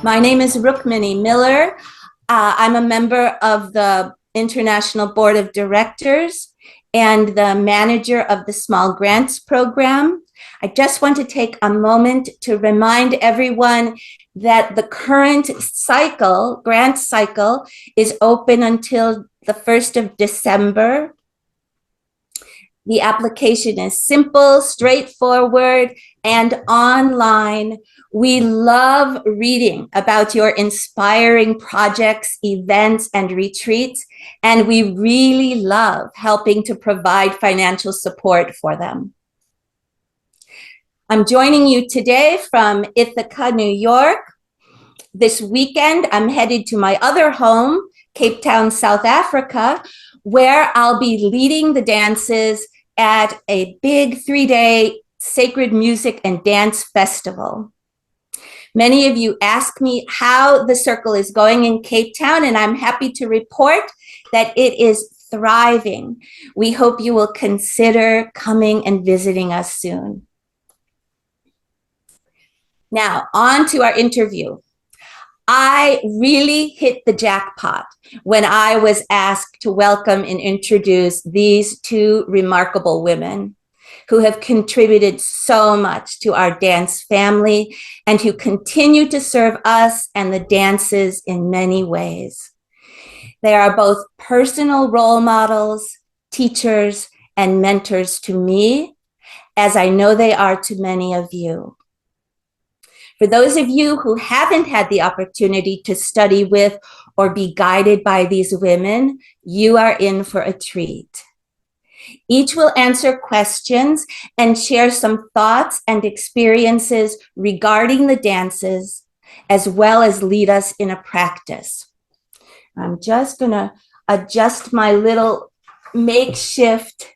My name is Rukmini Miller. I'm a member of the International Board of Directors and the manager of the Small Grants Program. I just want to take a moment to remind everyone that the current grant cycle, is open until the 1st of December. The application is simple, straightforward, and online. We love reading about your inspiring projects, events, and retreats, and we really love helping to provide financial support for them. I'm joining you today from Ithaca, New York. This weekend, I'm headed to my other home, Cape Town, South Africa, where I'll be leading the dances at a big 3-day sacred music and dance festival. Many of you ask me how the circle is going in Cape Town, and I'm happy to report that it is thriving. We hope you will consider coming and visiting us soon. Now, on to our interview. I really hit the jackpot when I was asked to welcome and introduce these two remarkable women who have contributed so much to our dance family and who continue to serve us and the dances in many ways. They are both personal role models, teachers, and mentors to me, as I know they are to many of you. For those of you who haven't had the opportunity to study with or be guided by these women, you are in for a treat. Each will answer questions and share some thoughts and experiences regarding the dances, as well as lead us in a practice. I'm just going to adjust my little makeshift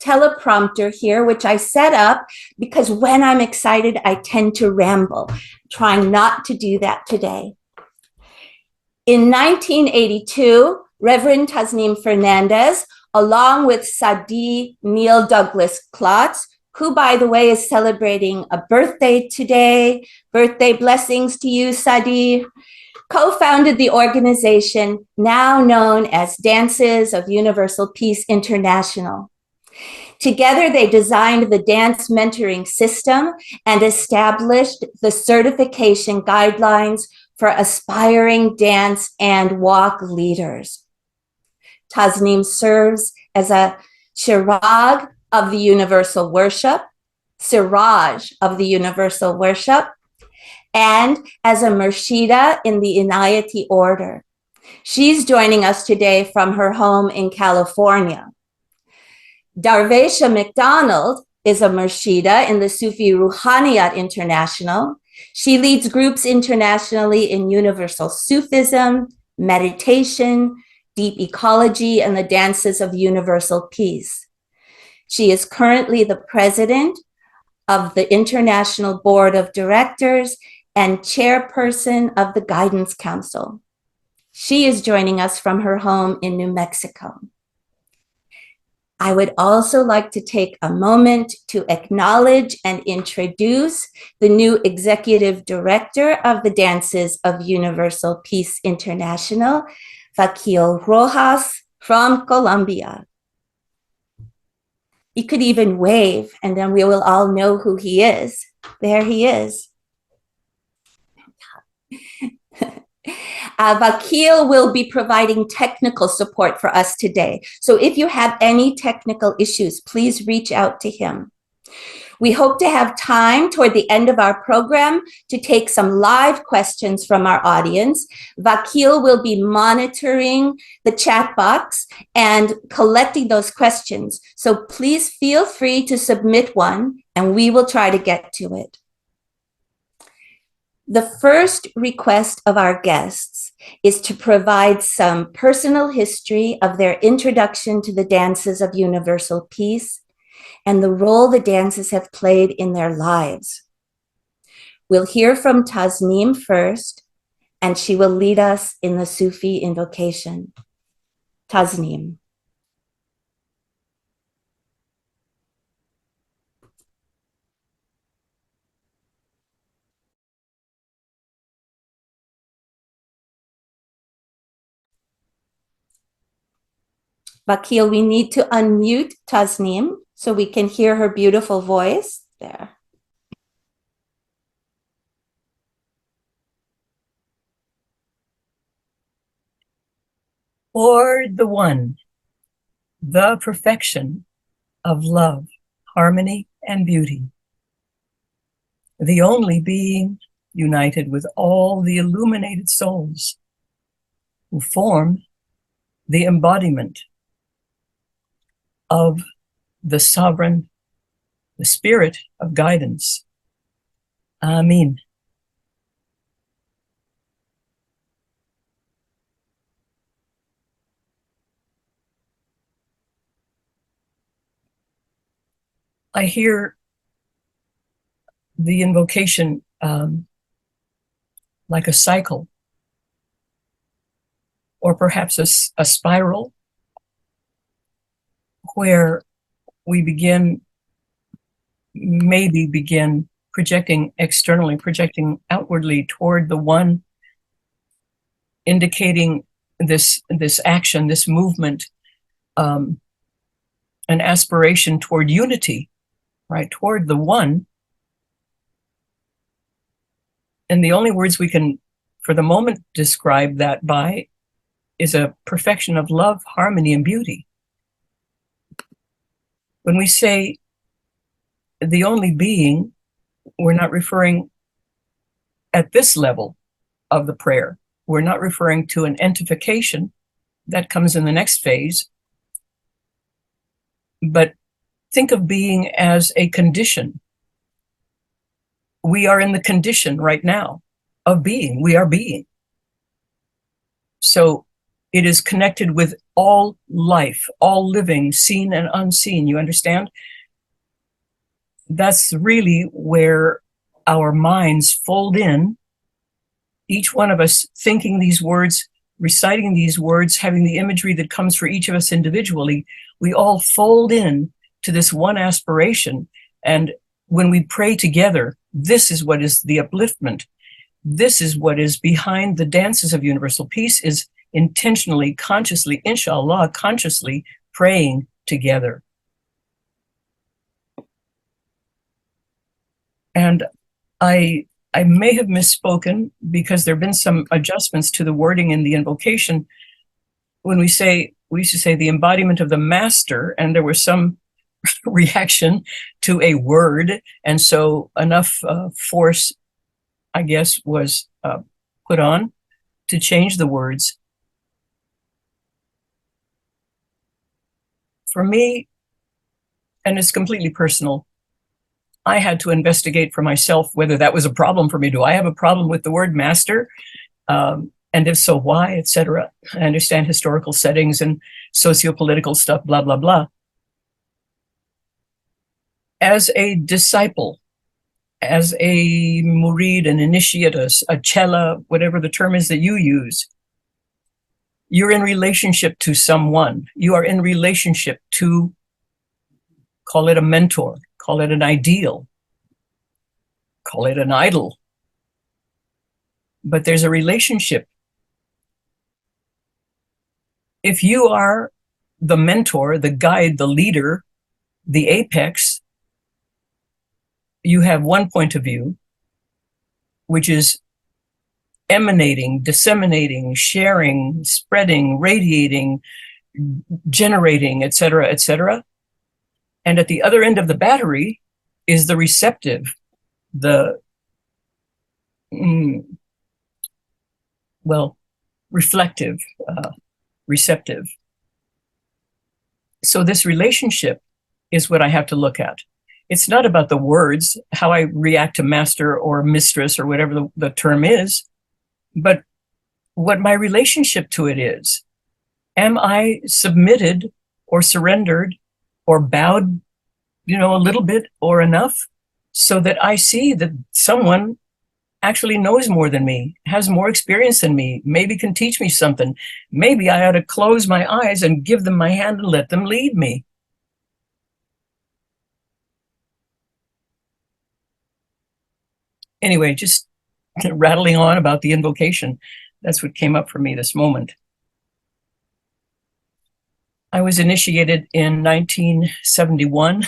teleprompter here, which I set up because when I'm excited, I tend to ramble, trying not to do that today. In 1982, Reverend Tasnim Fernandez, along with Sadi Neil Douglas Klotz, who, by the way, is celebrating a birthday today. Birthday blessings to you, Sadi. Co-founded the organization now known as Dances of Universal Peace International. Together, they designed the dance mentoring system and established the certification guidelines for aspiring dance and walk leaders. Tasnim serves as a Shirag of the Universal Worship, Siraj of the Universal Worship, and as a Murshida in the Inayati order. She's joining us today from her home in California. Darvesha McDonald is a Murshida in the Sufi Ruhaniyat International. She leads groups internationally in universal Sufism, meditation, deep ecology, and the dances of universal peace. She is currently the president of the International Board of Directors and chairperson of the Guidance Council. She is joining us from her home in New Mexico. I would also like to take a moment to acknowledge and introduce the new executive director of the Dances of Universal Peace International, Vakil Rojas from Colombia. You could even wave, and then we will all know who he is. There he is. Vakil will be providing technical support for us today. So if you have any technical issues, please reach out to him. We hope to have time toward the end of our program to take some live questions from our audience. Vakil will be monitoring the chat box and collecting those questions. So please feel free to submit one, and we will try to get to it. The first request of our guests is to provide some personal history of their introduction to the dances of universal peace and the role the dances have played in their lives. We'll hear from Tasnim first, and she will lead us in the Sufi invocation. Tasnim. Vakil, we need to unmute Tasnim so we can hear her beautiful voice. There. Or the one, the perfection of love, harmony, and beauty, the only being united with all the illuminated souls who form the embodiment of the sovereign, the spirit of guidance. Amen. I hear the invocation like a cycle, or perhaps a spiral, where we maybe begin projecting externally, projecting outwardly toward the one, indicating this action, this movement, an aspiration toward unity, right, toward the one. And the only words we can, for the moment, describe that by is a perfection of love, harmony, and beauty. When we say the only being, we're not referring at this level of the prayer. We're not referring to an entification that comes in the next phase, but think of being as a condition. We are in the condition right now of being. We are being. So it is connected with all life, all living, seen and unseen. You understand? That's really where our minds fold in, each one of us thinking these words, reciting these words, having the imagery that comes for each of us individually. We all fold in to this one aspiration. And when we pray together, this is what is the upliftment. This is what is behind the dances of universal peace, is intentionally, consciously, inshallah, consciously praying together. And I may have misspoken because there have been some adjustments to the wording in the invocation. When we used to say the embodiment of the master, and there was some reaction to a word. And so enough force, I guess, was put on to change the words. For me, and it's completely personal, I had to investigate for myself whether that was a problem for me. Do I have a problem with the word master? And if so, why, etc. I understand historical settings and socio-political stuff, blah, blah, blah. As a disciple, as a murid, an initiate, a chela, whatever the term is that you use, you're in relationship to someone. You are in relationship to, call it a mentor, call it an ideal, call it an idol. But there's a relationship. If you are the mentor, the guide, the leader, the apex, you have one point of view, which is emanating, disseminating, sharing, spreading, radiating, generating, etc., etc. And at the other end of the battery is the receptive, the, reflective, receptive. So this relationship is what I have to look at. It's not about the words, how I react to master or mistress or whatever the term is, but what my relationship to it is. Am I submitted or surrendered or bowed, a little bit or enough, so that I see that someone actually knows more than me, has more experience than me, maybe can teach me something. Maybe I ought to close my eyes and give them my hand and let them lead me. Anyway, just rattling on about the invocation. That's what came up for me this moment. I was initiated in 1971,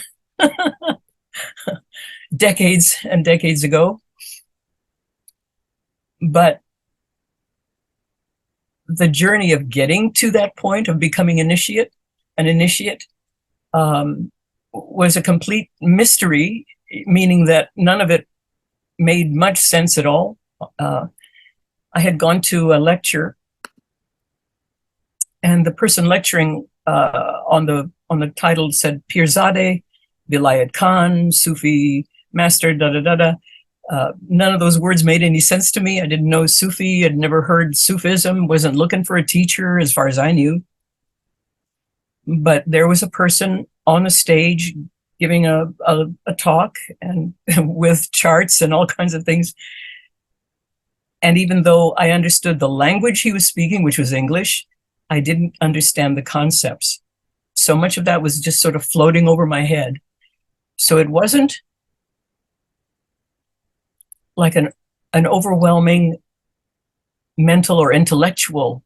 decades and decades ago. But the journey of getting to that point of becoming an initiate, was a complete mystery, meaning that none of it made much sense at all. I had gone to a lecture, and the person lecturing on the title said Pirzadeh, Vilayat Khan, Sufi master, da da da da. None of those words made any sense to me. I didn't know Sufi. I'd never heard Sufism. Wasn't looking for a teacher, as far as I knew. But there was a person on the stage giving a talk, and with charts and all kinds of things. And even though I understood the language he was speaking, which was English, I didn't understand the concepts. So much of that was just sort of floating over my head. So it wasn't like an overwhelming mental or intellectual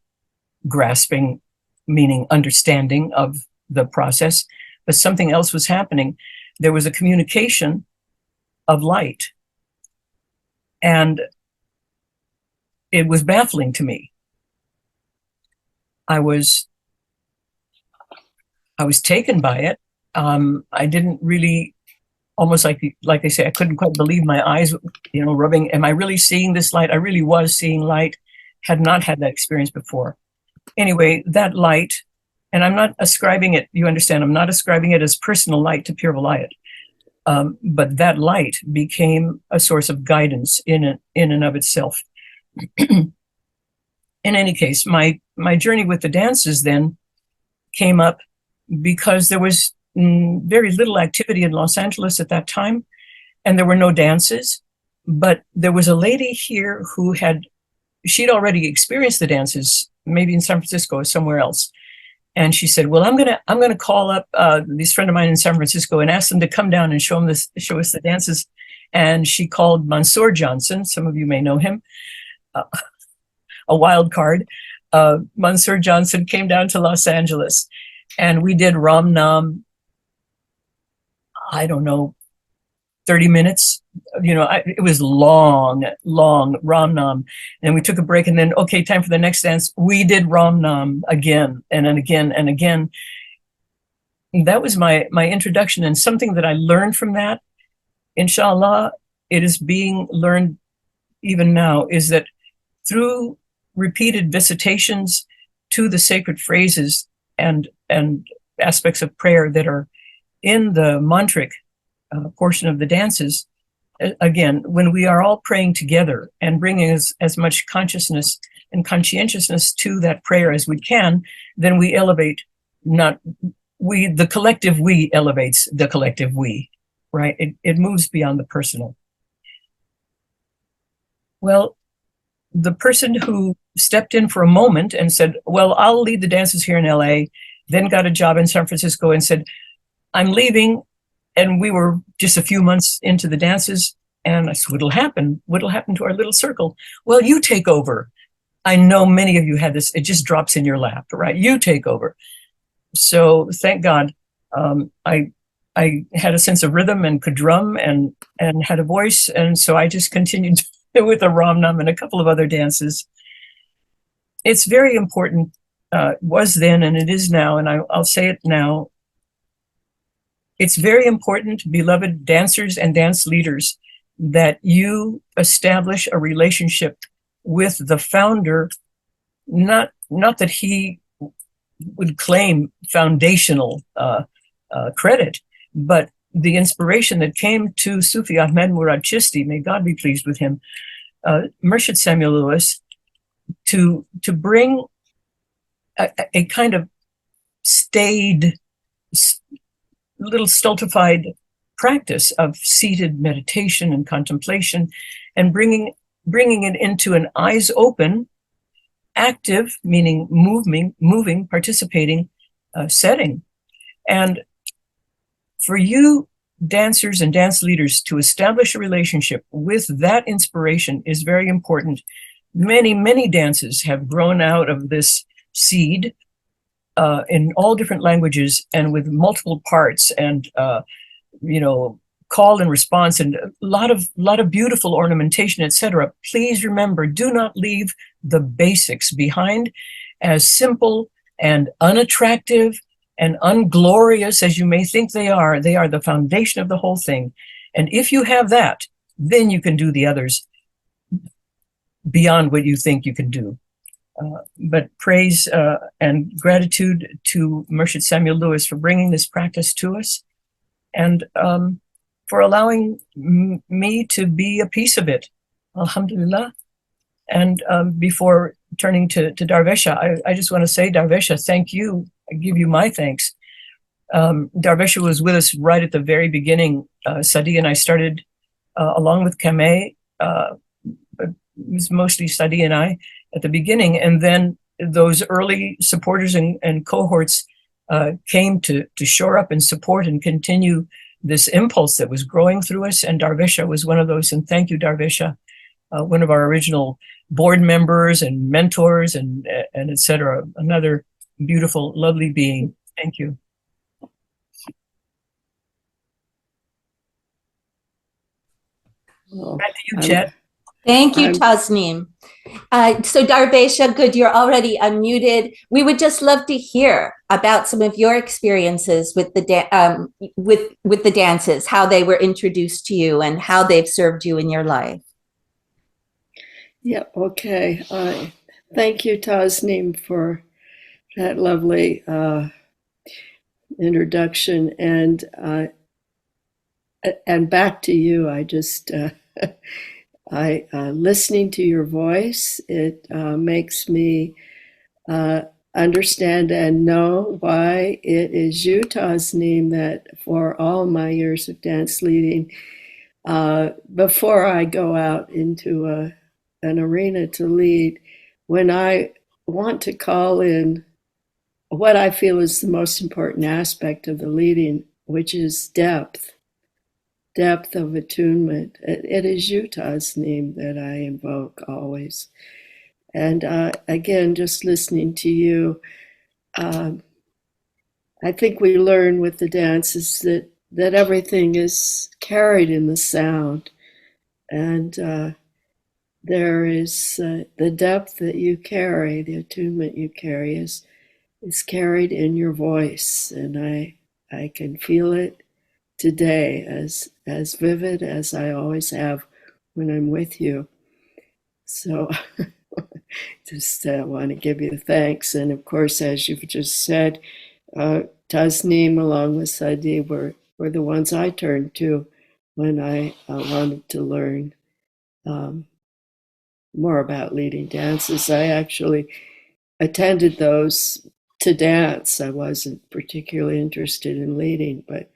grasping, meaning understanding of the process, but something else was happening. There was a communication of light, and it was baffling to me. I was taken by it. I didn't really, almost like they say, I couldn't quite believe my eyes, rubbing. Am I really seeing this light? I really was seeing light. Had not had that experience before. Anyway, that light, and I'm not ascribing it, you understand, I'm not ascribing it as personal light to Pir Vilayat. But that light became a source of guidance in and of itself. In any case, my journey with the dances then came up because there was very little activity in Los Angeles at that time, and there were no dances. But there was a lady here who she'd already experienced the dances, maybe in San Francisco or somewhere else. And she said, well, I'm gonna call up this friend of mine in San Francisco and ask them to come down and show us the dances. And she called Mansour Johnson. Some of you may know him, a wild card. Mansour Johnson came down to Los Angeles, and we did Ram Nam, I don't know, 30 minutes. It was long Ram Nam. And we took a break, and then, okay, time for the next dance. We did Ram Nam again and then again and again. And that was my introduction, and something that I learned from that, inshallah, it is being learned even now, is that through repeated visitations to the sacred phrases and aspects of prayer that are in the mantric portion of the dances, again, when we are all praying together and bringing as much consciousness and conscientiousness to that prayer as we can, then we elevate, the collective we elevates the collective we, right? It moves beyond the personal. Well, the person who stepped in for a moment and said, well, I'll lead the dances here in LA, then got a job in San Francisco and said, I'm leaving. And we were just a few months into the dances, and I said, what'll happen? What'll happen to our little circle? Well, you take over. I know many of you had this, it just drops in your lap, right? You take over. So thank God, I had a sense of rhythm and could drum and had a voice. And so I just continued with a Ram Nam and a couple of other dances. It's very important, was then, and it is now, and I'll say it now. It's very important, beloved dancers and dance leaders, that you establish a relationship with the founder, not that he would claim foundational credit, but the inspiration that came to Sufi Ahmed Murad Chishti, may God be pleased with him, Murshid Samuel Lewis, to bring a kind of staid, little stultified practice of seated meditation and contemplation, and bringing it into an eyes open, active, meaning moving, participating setting. And for you dancers and dance leaders to establish a relationship with that inspiration is very important. Many, many dances have grown out of this seed, in all different languages and with multiple parts, and call and response, and a lot of beautiful ornamentation, etc. Please remember, do not leave the basics behind. As simple and unattractive and unglorious as you may think they are the foundation of the whole thing. And if you have that, then you can do the others beyond what you think you can do. But praise and gratitude to Murshid Samuel Lewis for bringing this practice to us, and for allowing me to be a piece of it. Alhamdulillah. And before turning to Darvesha, I just want to say, Darvesha, thank you. I give you my thanks. Darvesha was with us right at the very beginning. Sadi and I started along with Kameh, but it was mostly Sadi and I at the beginning. And then those early supporters and cohorts came to shore up and support and continue this impulse that was growing through us. And Darvesha was one of those. And thank you, Darvesha, one of our original board members and mentors and et cetera. Another beautiful, lovely being. Thank you. Well, back to you, Chet. Thank you, Tasnim. So Darvesha, good, you're already unmuted. We would just love to hear about some of your experiences with the with the dances, how they were introduced to you and how they've served you in your life. Yeah, okay. Thank you, Tasnim, for that lovely introduction. And back to you. I just listening to your voice, it makes me understand and know why it is you, Tasnim, that for all my years of dance leading, before I go out into an arena to lead, when I want to call in what I feel is the most important aspect of the leading, which is depth of attunement. It is you, Tasnim, that I invoke always. And again, just listening to you, I think we learn with the dances that everything is carried in the sound. And there is the depth that you carry, the attunement you carry is carried in your voice. And I can feel it today as vivid as I always have when I'm with you. So just want to give you thanks. And of course, as you've just said, Tasnim along with Sadi were the ones I turned to when I wanted to learn more about leading dances. I actually attended those to dance. I wasn't particularly interested in leading, but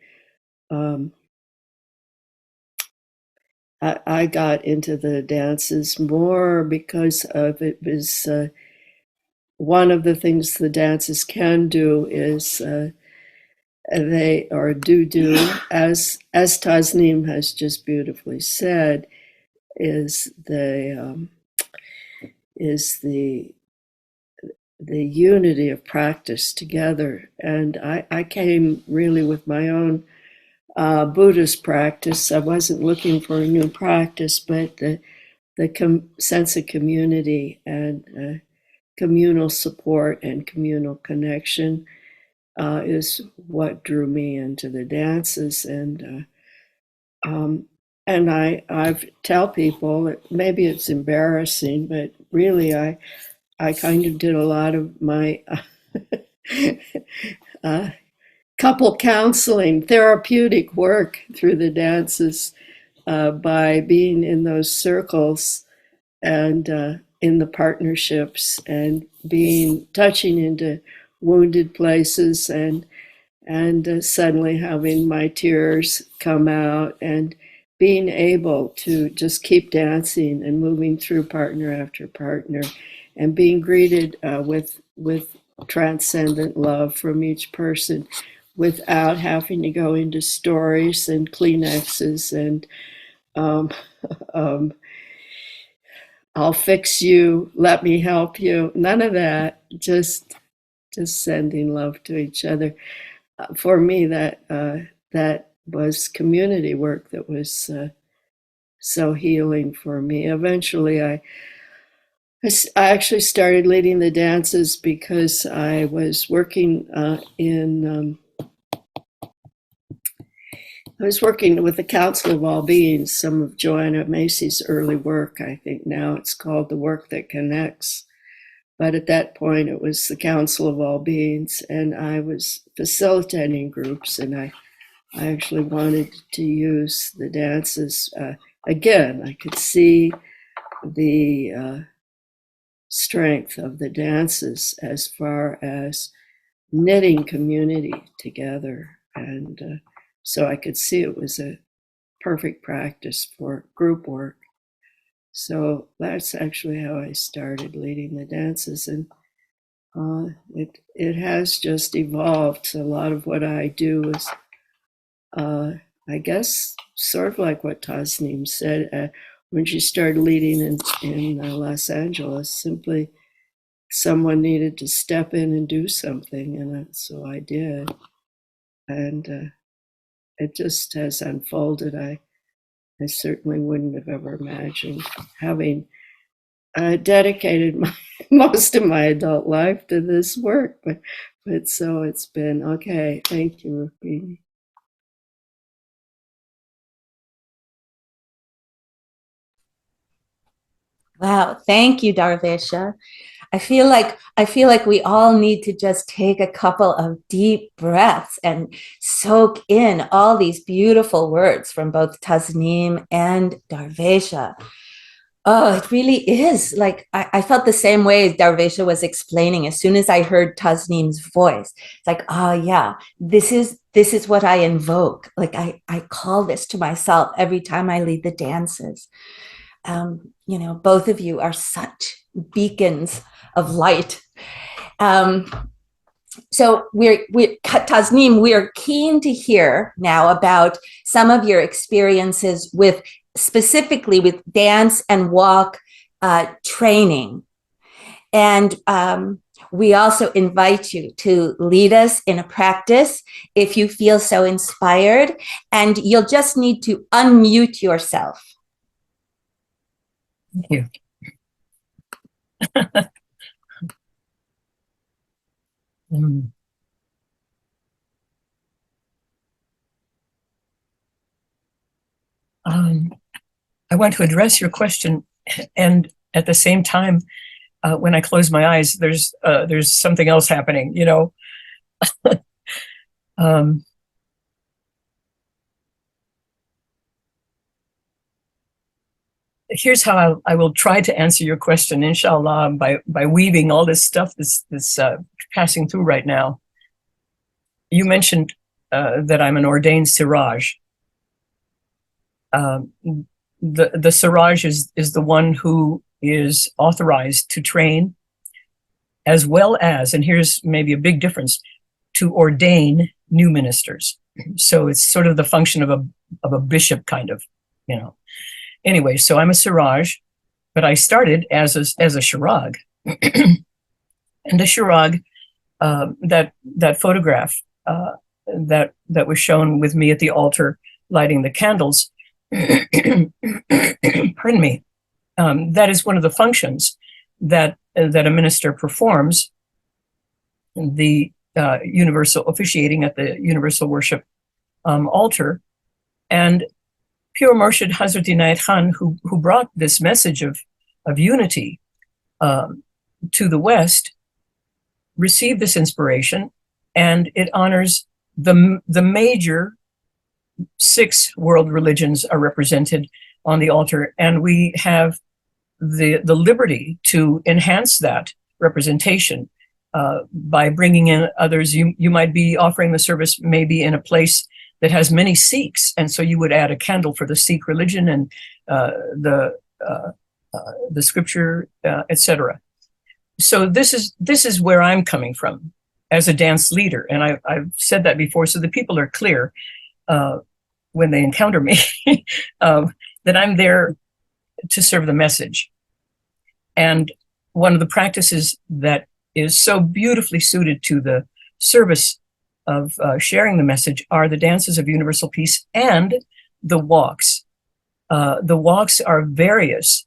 I got into the dances more because of it was one of the things the dances can do is they or do as Tasnim has just beautifully said is the unity of practice together. And I came really with my own Buddhist practice. I wasn't looking for a new practice, but the sense of community and communal support and communal connection is what drew me into the dances. And I tell people, maybe it's embarrassing, but really I kind of did a lot of my couple counseling, therapeutic work through the dances by being in those circles and in the partnerships and touching into wounded places and suddenly having my tears come out and being able to just keep dancing and moving through partner after partner and being greeted with transcendent love from each person without having to go into stories and Kleenexes and I'll fix you, let me help you. None of that. Just just sending love to each other. For me, that was community work that was so healing for me. Eventually, I actually started leading the dances because I was working I was working with the Council of All Beings, some of Joanna Macy's early work. I think now it's called The Work That Connects. But at that point, it was the Council of All Beings, and I was facilitating groups, and I actually wanted to use the dances. Again, I could see the strength of the dances as far as knitting community together. And so I could see it was a perfect practice for group work. So that's actually how I started leading the dances. And it has just evolved. So a lot of what I do is, I guess, sort of like what Tasnim said when she started leading in Los Angeles. Simply, someone needed to step in and do something, and so I did. And it just has unfolded. I certainly wouldn't have ever imagined having dedicated most of my adult life to this work, but so it's been okay. Thank you, Rukmini. Wow, thank you, Darvesha. I feel like we all need to just take a couple of deep breaths and soak in all these beautiful words from both Tasnim and Darvesha. Oh, it really is. Like I felt the same way as Darvesha was explaining. As soon as I heard Tasnim's voice, it's like, oh yeah, this is what I invoke. Like I call this to myself every time I lead the dances. Both of you are such beacons of light. So Tasnim, we're keen to hear now about some of your experiences specifically with dance and walk training. And we also invite you to lead us in a practice if you feel so inspired, and you'll just need to unmute yourself. Thank you. I want to address your question, and at the same time, when I close my eyes, there's something else happening. Here's how I will try to answer your question, inshallah, by weaving all this stuff that's passing through right now. You mentioned that I'm an ordained Siraj. The Siraj is the one who is authorized to train, as well as, and here's maybe a big difference, to ordain new ministers. So it's sort of the function of a bishop, kind of, Anyway, so I'm a Siraj, but I started as a Shirag. And a Shirag, that photograph that was shown with me at the altar lighting the candles, pardon me, that is one of the functions that a minister performs, the universal officiating at the universal worship altar. And Pure Murshid Hazrat Inayat Khan, who brought this message of unity to the West, received this inspiration, and it honors the major 6 world religions are represented on the altar, and we have the liberty to enhance that representation by bringing in others. You might be offering the service maybe in a place that has many Sikhs, and so you would add a candle for the Sikh religion and the scripture, etc. So this is where I'm coming from as a dance leader, and I've said that before, so the people are clear when they encounter me that I'm there to serve the message. And one of the practices that is so beautifully suited to the service of sharing the message are the dances of universal peace and the walks. The walks are various.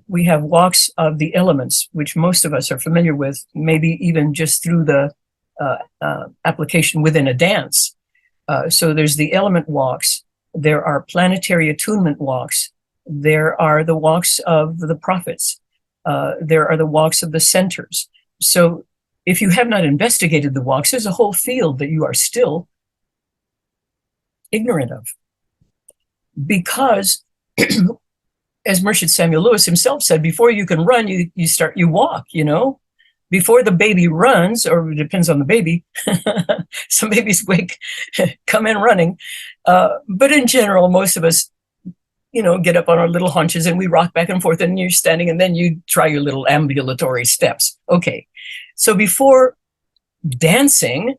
We have walks of the elements, which most of us are familiar with, maybe even just through the application within a dance. So there's the element walks. There are planetary attunement walks. There are the walks of the prophets. There are the walks of the centers. So if you have not investigated the walks, there's a whole field that you are still ignorant of. Because, as Murshid Samuel Lewis himself said, before you can run, you walk, you know? Before the baby runs, or it depends on the baby, some babies come in running. But in general, most of us, get up on our little haunches and we rock back and forth, and you're standing, and then you try your little ambulatory steps. Okay. So before dancing,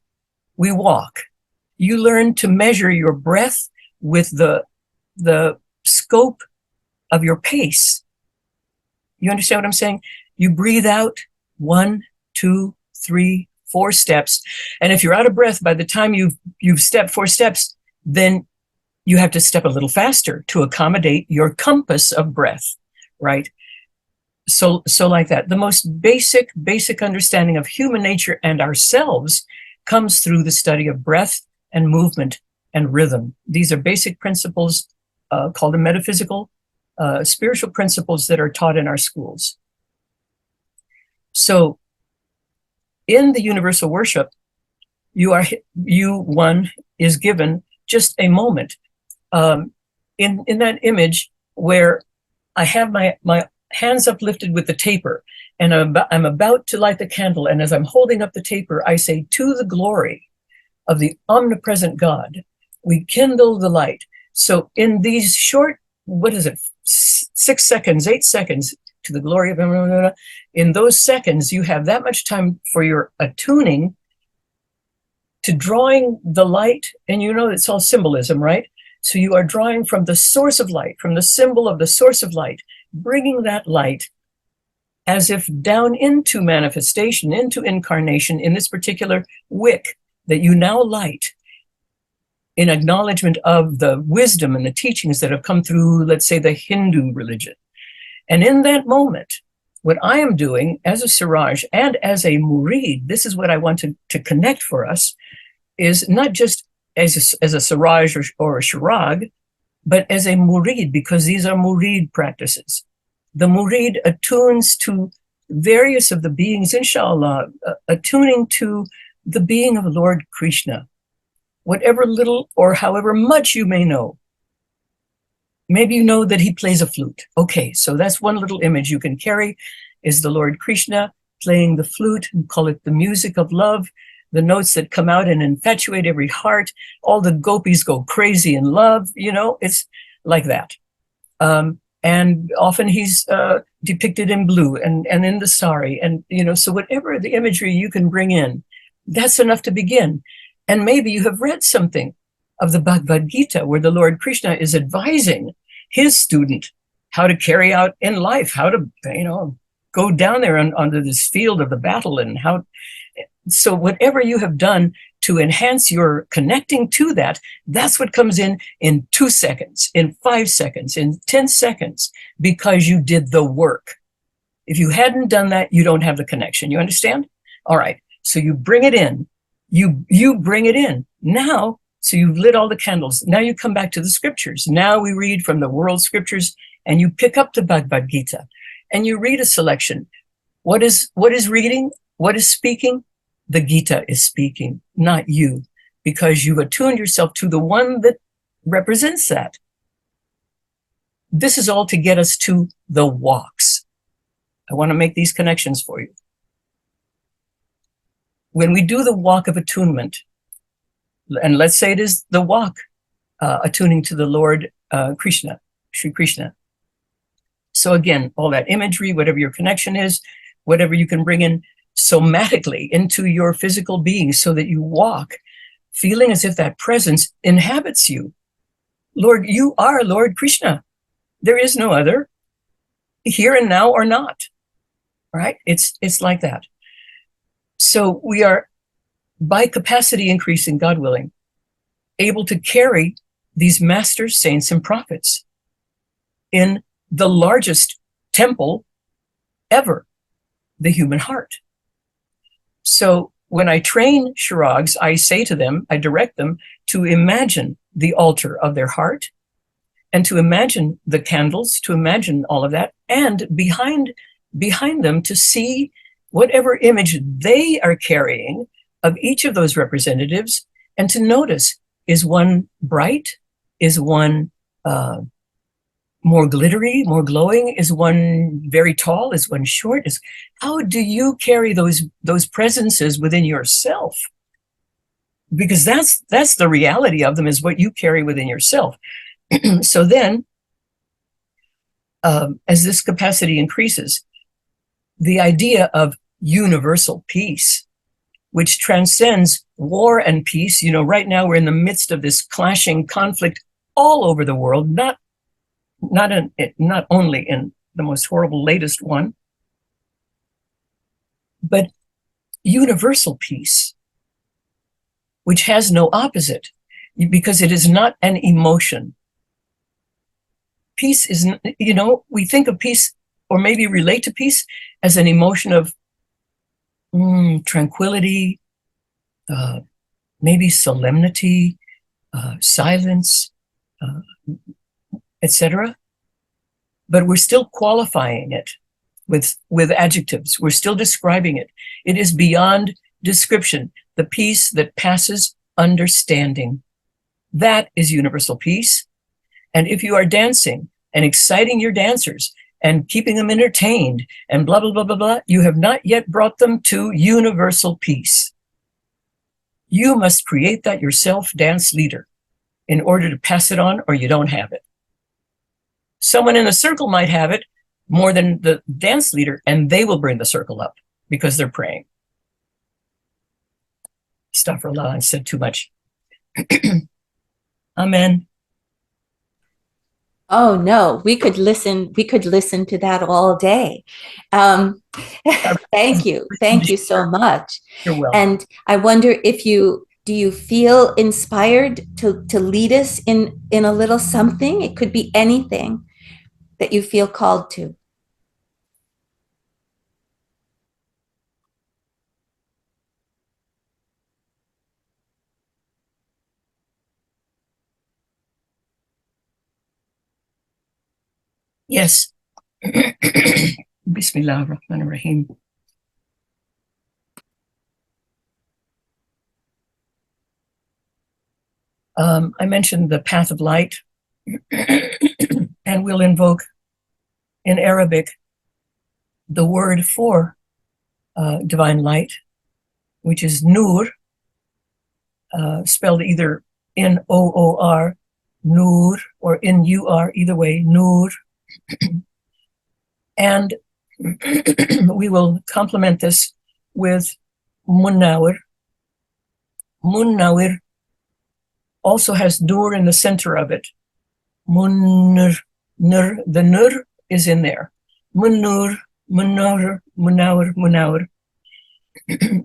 we walk. You learn to measure your breath with the scope of your pace. You understand what I'm saying? You breathe out 1, 2, 3, 4 steps. And if you're out of breath by the time you've stepped 4 steps, then you have to step a little faster to accommodate your compass of breath, right? So like that. The most basic understanding of human nature and ourselves comes through the study of breath and movement and rhythm. These are basic principles called the metaphysical, spiritual principles that are taught in our schools. So in the universal worship, one is given just a moment. In that image where I have my hands uplifted with the taper, and I'm about to light the candle, and as I'm holding up the taper, I say, "To the glory of the omnipresent God, we kindle the light." So in these short, 6 seconds, 8 seconds, to the glory of, in those seconds, you have that much time for your attuning to drawing the light, and it's all symbolism, right? So you are drawing from the source of light, from the symbol of the source of light, bringing that light as if down into manifestation, into incarnation, in this particular wick that you now light, in acknowledgement of the wisdom and the teachings that have come through, let's say, the Hindu religion. And in that moment, what I am doing as a Siraj and as a Murid, this is what I want to connect for us, is not just as a Siraj or a Shirag, but as a Murid, because these are Murid practices. The Murid attunes to various of the beings, inshallah, attuning to the being of Lord Krishna, whatever little or however much you may know. Maybe you know that he plays a flute. Okay, so that's one little image you can carry, is the Lord Krishna playing the flute, and call it the music of love, the notes that come out and infatuate every heart. All the gopis go crazy in love, it's like that. And often he's depicted in blue and in the sari, and so whatever the imagery you can bring in, that's enough to begin. And maybe you have read something of the Bhagavad Gita, where the Lord Krishna is advising his student how to carry out in life, how to, go down there onto this field of the battle, and how. So whatever you have done to enhance your connecting to that, that's what comes in 2 seconds, in 5 seconds, in 10 seconds, because you did the work. If you hadn't done that, you don't have the connection. You understand? All right. So you bring it in. You bring it in. Now, so you've lit all the candles. Now you come back to the scriptures. Now we read from the world scriptures, and you pick up the Bhagavad Gita and you read a selection. What is reading? What is speaking? The Gita is speaking, not you, because you've attuned yourself to the one that represents that. This is all to get us to the walks. I want to make these connections for you. When we do the walk of attunement, and let's say it is the walk attuning to the Lord Krishna, Sri Krishna. So again, all that imagery, whatever your connection is, whatever you can bring in somatically into your physical being, so that you walk feeling as if that presence inhabits you. Lord, you are Lord Krishna. There is no other, here and now or not. Right? It's like that. So we are, by capacity increasing, God willing, able to carry these masters, saints, and prophets in the largest temple ever, the human heart. So when I train Shirags, I say to them, I direct them to imagine the altar of their heart and to imagine the candles, to imagine all of that, and behind them to see whatever image they are carrying of each of those representatives, and to notice, is one bright? Is one more glittery, more glowing? Is one very tall? Is one short? How do you carry those presences within yourself? Because that's the reality of them, is what you carry within yourself. So then, as this capacity increases, the idea of universal peace, which transcends war and peace. You know, right now we're in the midst of this clashing conflict all over the world, not only in the most horrible latest one, but universal peace, which has no opposite, because it is not an emotion. Peace is, we think of peace, or maybe relate to peace, as an emotion of tranquility, maybe solemnity, silence, etc. But we're still qualifying it with adjectives. We're still describing it. It is beyond description, the peace that passes understanding. That is universal peace. And if you are dancing and exciting your dancers and keeping them entertained and blah, blah, blah, blah, blah, you have not yet brought them to universal peace. You must create that yourself, dance leader, in order to pass it on, or you don't have it. Someone in the circle might have it more than the dance leader, and they will bring the circle up because they're praying. Astaghfirullah, I said too much. Amen. Oh no, we could listen to that all day. Thank you so much. You're welcome. And I wonder if do you feel inspired to lead us in a little something? It could be anything that you feel called to. Yes. Bismillah ar-Rahman ar-Rahim. I mentioned the path of light, and we'll invoke in Arabic the word for divine light, which is Nur, spelled either N-O-O-R, Nur, or N-U-R, either way, Nur. And we will complement this with Munawir. Munawir also has Nur in the center of it. Munur, Nur, the Nur is in there. Munur, Munawir, Munawir, Munawir.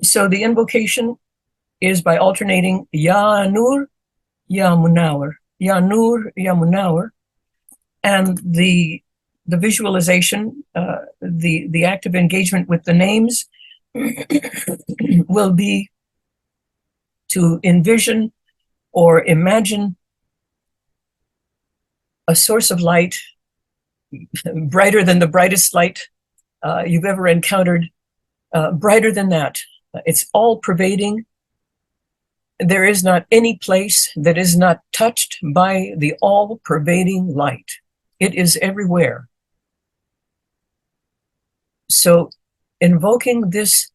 So the invocation is by alternating Ya Nur, Ya Munawir, Ya Nur, Ya Munawir, and the visualization, the active engagement with the names will be to envision or imagine a source of light brighter than the brightest light you've ever encountered, brighter than that. It's all pervading. There is not any place that is not touched by the all pervading light. It is everywhere. So invoking this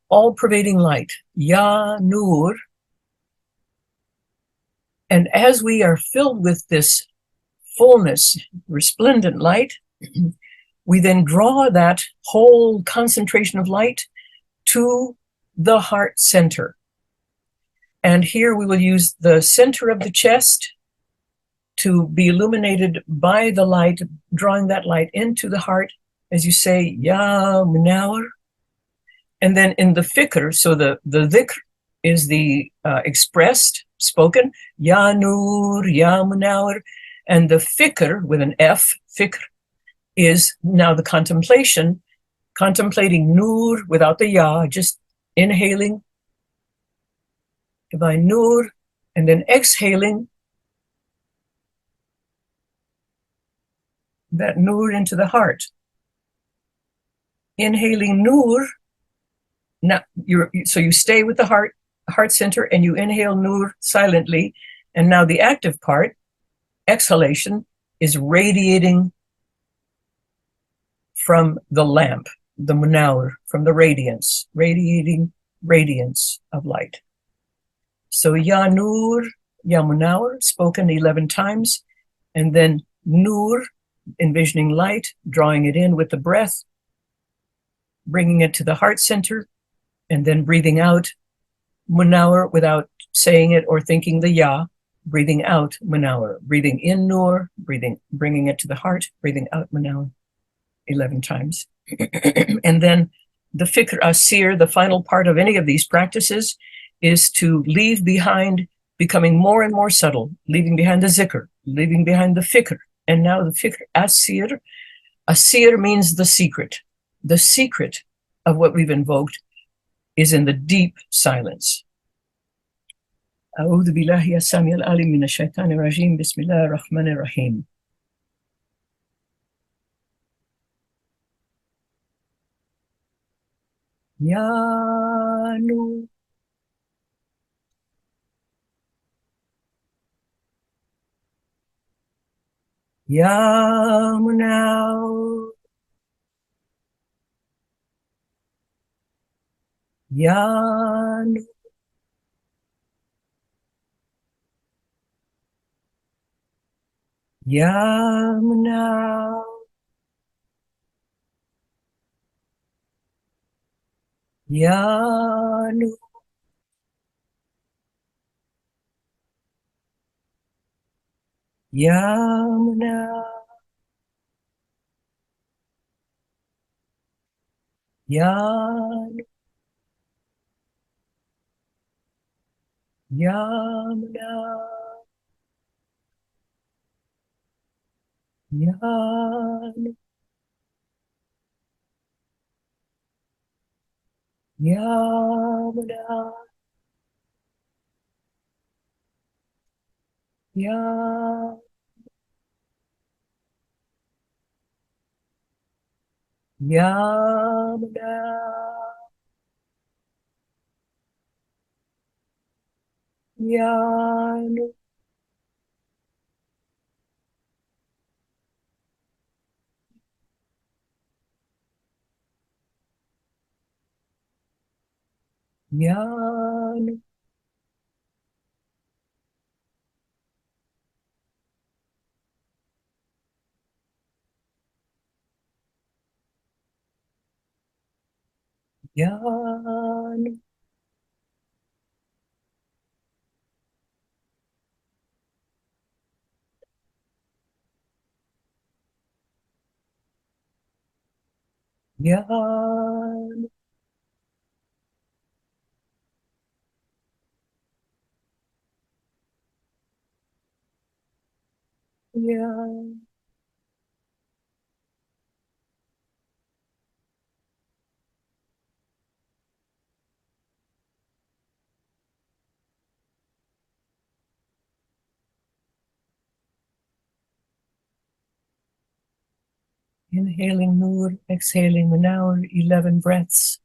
all pervading light, Ya Nur, and as we are filled with this fullness, resplendent light, we then draw that whole concentration of light to the heart center. And here we will use the center of the chest to be illuminated by the light, drawing that light into the heart as you say, Ya Munawir. And then in the fikr, so the dhikr is the expressed, spoken, Ya Nur, Ya Munawar. And the fikr with an F, fikr, is now the contemplation, contemplating Nur without the Ya, just inhaling divine Nur, and then exhaling that Nur into the heart. Inhaling Nur, now so you stay with the heart center, and you inhale Nur silently. And now the active part, exhalation, is radiating from the lamp, the munawar, from the radiance, radiating radiance of light. So Ya Nur, Ya Munawar, spoken 11 times, and then Nur, envisioning light, drawing it in with the breath, bringing it to the heart center, and then breathing out Munawar without saying it or thinking the Ya, breathing out Munawar, breathing in Nur, bringing it to the heart, breathing out Munawar 11 times. And then the fikr asir, the final part of any of these practices, is to leave behind, becoming more and more subtle, leaving behind the zikr, leaving behind the fikr. And now the fikr asir, asir means the secret. The secret of what we've invoked is in the deep silence. أعوذ بالله السميع العليم من الشيطان الرجيم بسم الله الرحمن الرحيم. Ya Nur, Ya Munawar, Ya Nur, Ya Munawar, Ya Nur, Ya Munawar, Ya Nur, Ya Munawar, Ya Nur, Ya Munawar, Ya, Ya Munawar, Ya Nur, Ya Nur, Ya Nur, Ya Nur, Ya, inhaling Nur, exhaling Munawar, 11 breaths.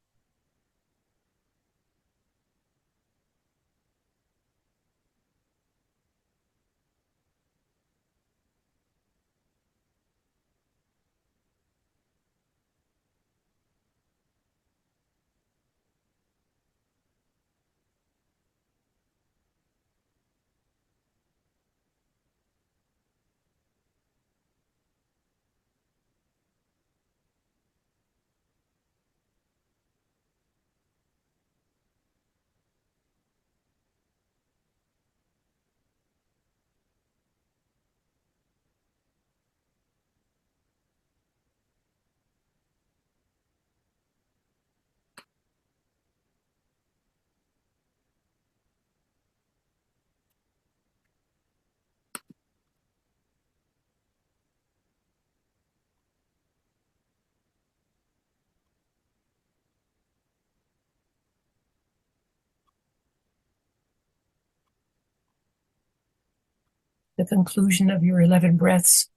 the conclusion of your 11 breaths,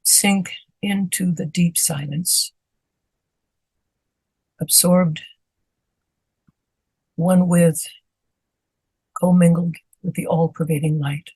sink into the deep silence, absorbed, one with, commingled with the all-pervading light.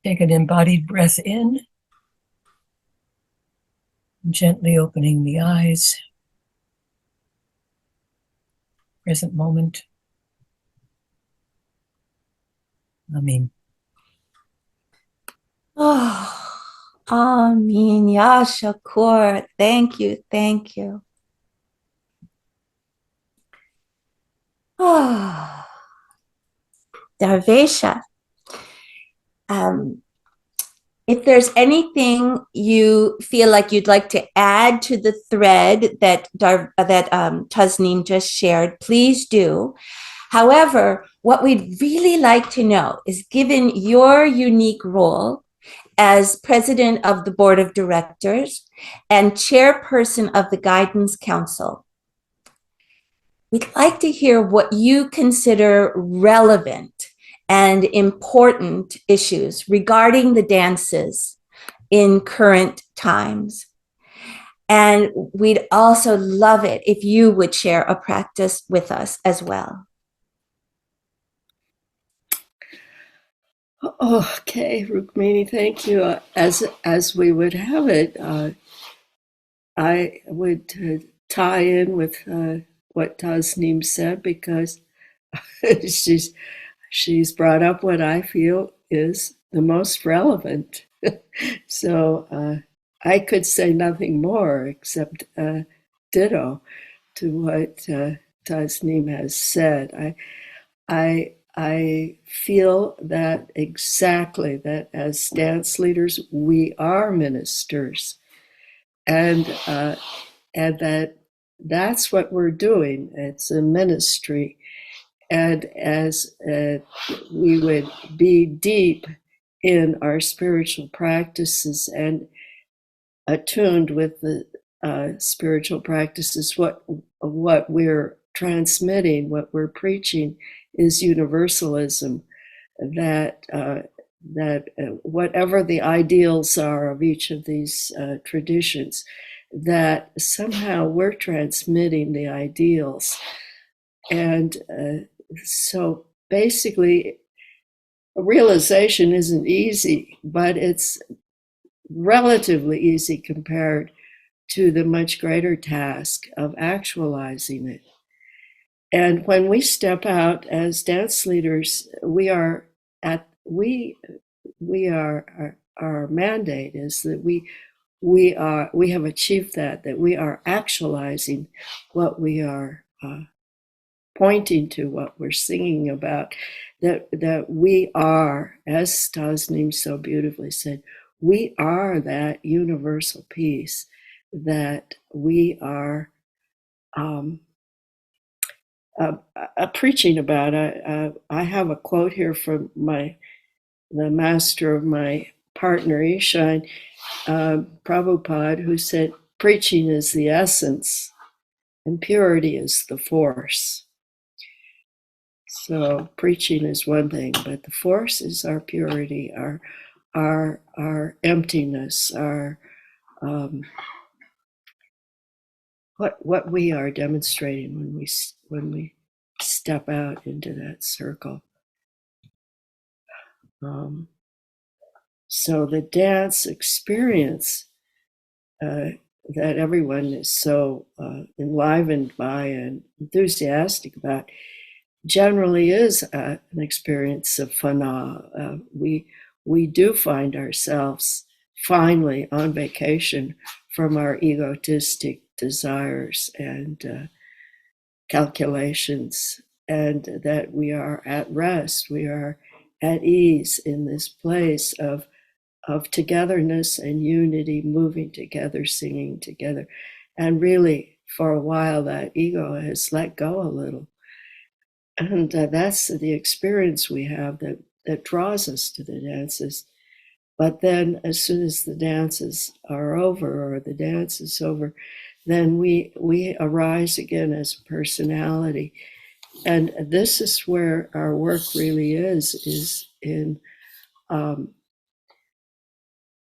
Take an embodied breath in, gently opening the eyes. Present moment. Amen. Oh, Amin. Ya Shakur. Thank you. Thank you. Oh, Darvesha. If there's anything you feel like you'd like to add to the thread that Tasnim just shared, please do. However, what we'd really like to know is, given your unique role as president of the board of directors and chairperson of the guidance council, we'd like to hear what you consider relevant and important issues regarding the dances in current times. And we'd also love it if you would share a practice with us as well. Okay, Rukmini, thank you. As we would have it, I would tie in with what Tasnim said, because she's brought up what I feel is the most relevant. So I could say nothing more except ditto to what Tasnim has said. I feel that exactly, that as dance leaders, we are ministers, and that's what we're doing. It's a ministry, and as we would be deep in our spiritual practices and attuned with the spiritual practices, what we're transmitting, what we're preaching, is universalism. That whatever the ideals are of each of these traditions, that somehow we're transmitting the ideals. And so basically, realization isn't easy, but it's relatively easy compared to the much greater task of actualizing it. And when we step out as dance leaders, our mandate is that we have achieved that we are actualizing what we are pointing to, what we're singing about, that we are, as Tasnim so beautifully said, we are that universal peace that we are preaching about. I have a quote here from the master of my partner, Ishan, Prabhupada, who said, preaching is the essence and purity is the force. So preaching is one thing, but the force is our purity, our emptiness, our what we are demonstrating when we step out into that circle. So the dance experience that everyone is so enlivened by and enthusiastic about generally is an experience of fana. We do find ourselves finally on vacation from our egotistic desires and calculations, and that we are at rest, we are at ease in this place of togetherness and unity, moving together, singing together. And really, for a while, that ego has let go a little. And that's the experience we have that draws us to the dances. But then, as soon as the dances are over, or the dance is over, then we arise again as a personality. And this is where our work really is in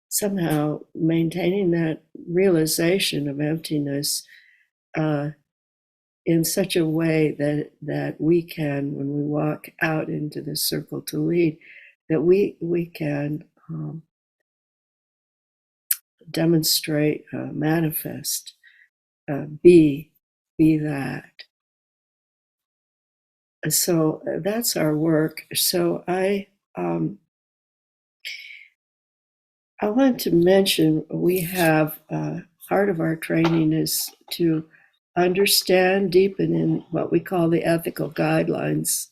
somehow maintaining that realization of emptiness in such a way that we can, when we walk out into the circle to lead, that we can demonstrate, manifest, be that. So that's our work. So I want to mention we have part of our training is to understand, deepen in what we call the ethical guidelines.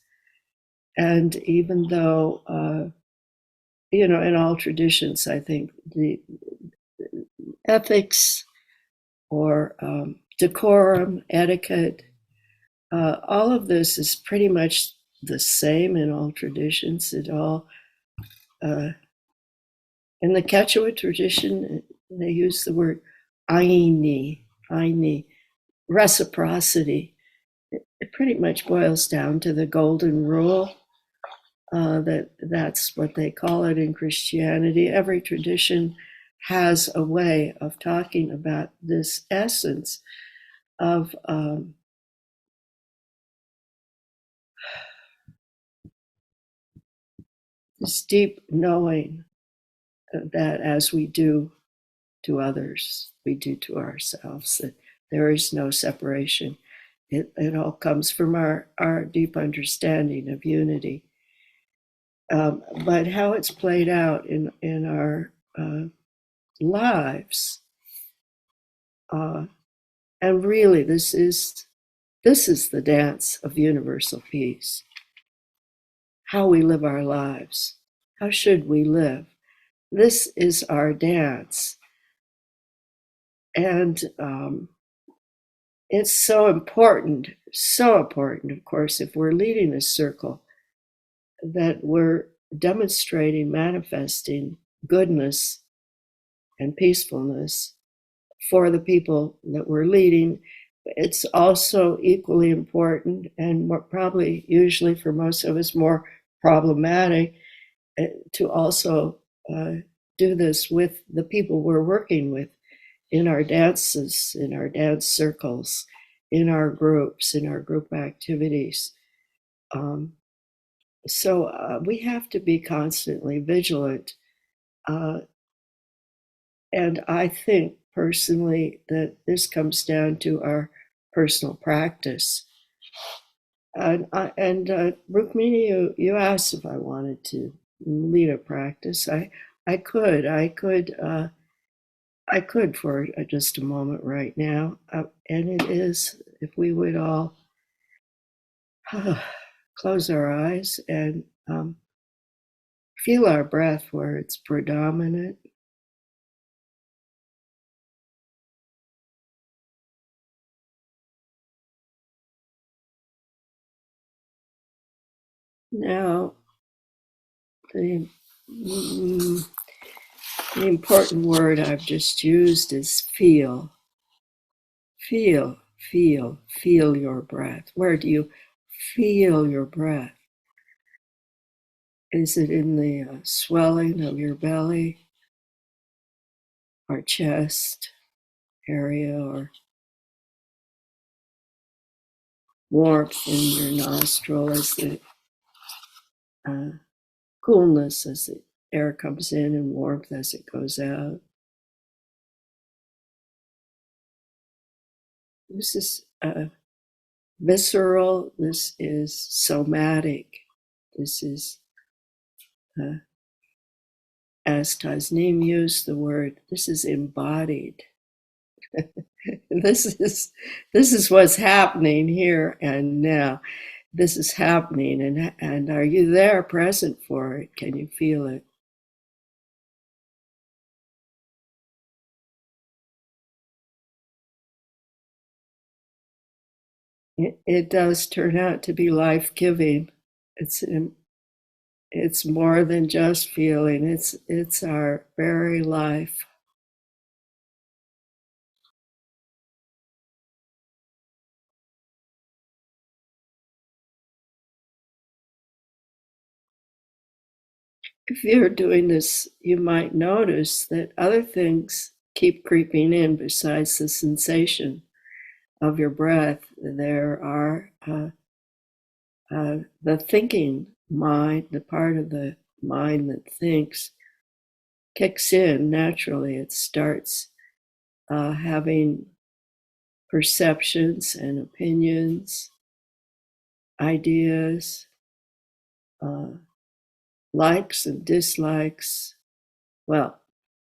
And even though, in all traditions, I think the ethics or decorum, etiquette, all of this is pretty much the same in all traditions. It all, in the Quechua tradition, they use the word aini, reciprocity. It pretty much boils down to the golden rule. That's what they call it in Christianity. Every tradition has a way of talking about this essence of this deep knowing that as we do to others, we do to ourselves, that there is no separation. It all comes from our deep understanding of unity. But how it's played out in our lives, and really, this is the dance of universal peace. How we live our lives. How should we live? This is our dance. And it's so important, of course, if we're leading a circle, that we're demonstrating, manifesting goodness and peacefulness for the people that we're leading. It's also equally important, and probably usually for most of us more problematic, to also do this with the people we're working with in our dances, in our dance circles, in our groups, in our group activities. So we have to be constantly vigilant. And I think personally that this comes down to our personal practice. And Rukmini, you asked if I wanted to lead a practice. I could for just a moment right now. And it is, if we would all close our eyes and feel our breath where it's predominant. Now, the important word I've just used is feel. Feel your breath. Where do you feel your breath? Is it in the swelling of your belly or chest area, or warmth in your nostril as the coolness as the air comes in and warmth as it goes out. This is visceral, this is somatic, this is, as Tasnim used the word, this is embodied. This is what's happening here and now. This is happening, and are you there, present for it? Can you feel it? It does turn out to be life-giving. It's more than just feeling. It's our very life. If you're doing this, you might notice that other things keep creeping in besides the sensation of your breath. There are the thinking mind, the part of the mind that thinks, kicks in naturally. It starts having perceptions and opinions, ideas, likes and dislikes. Well,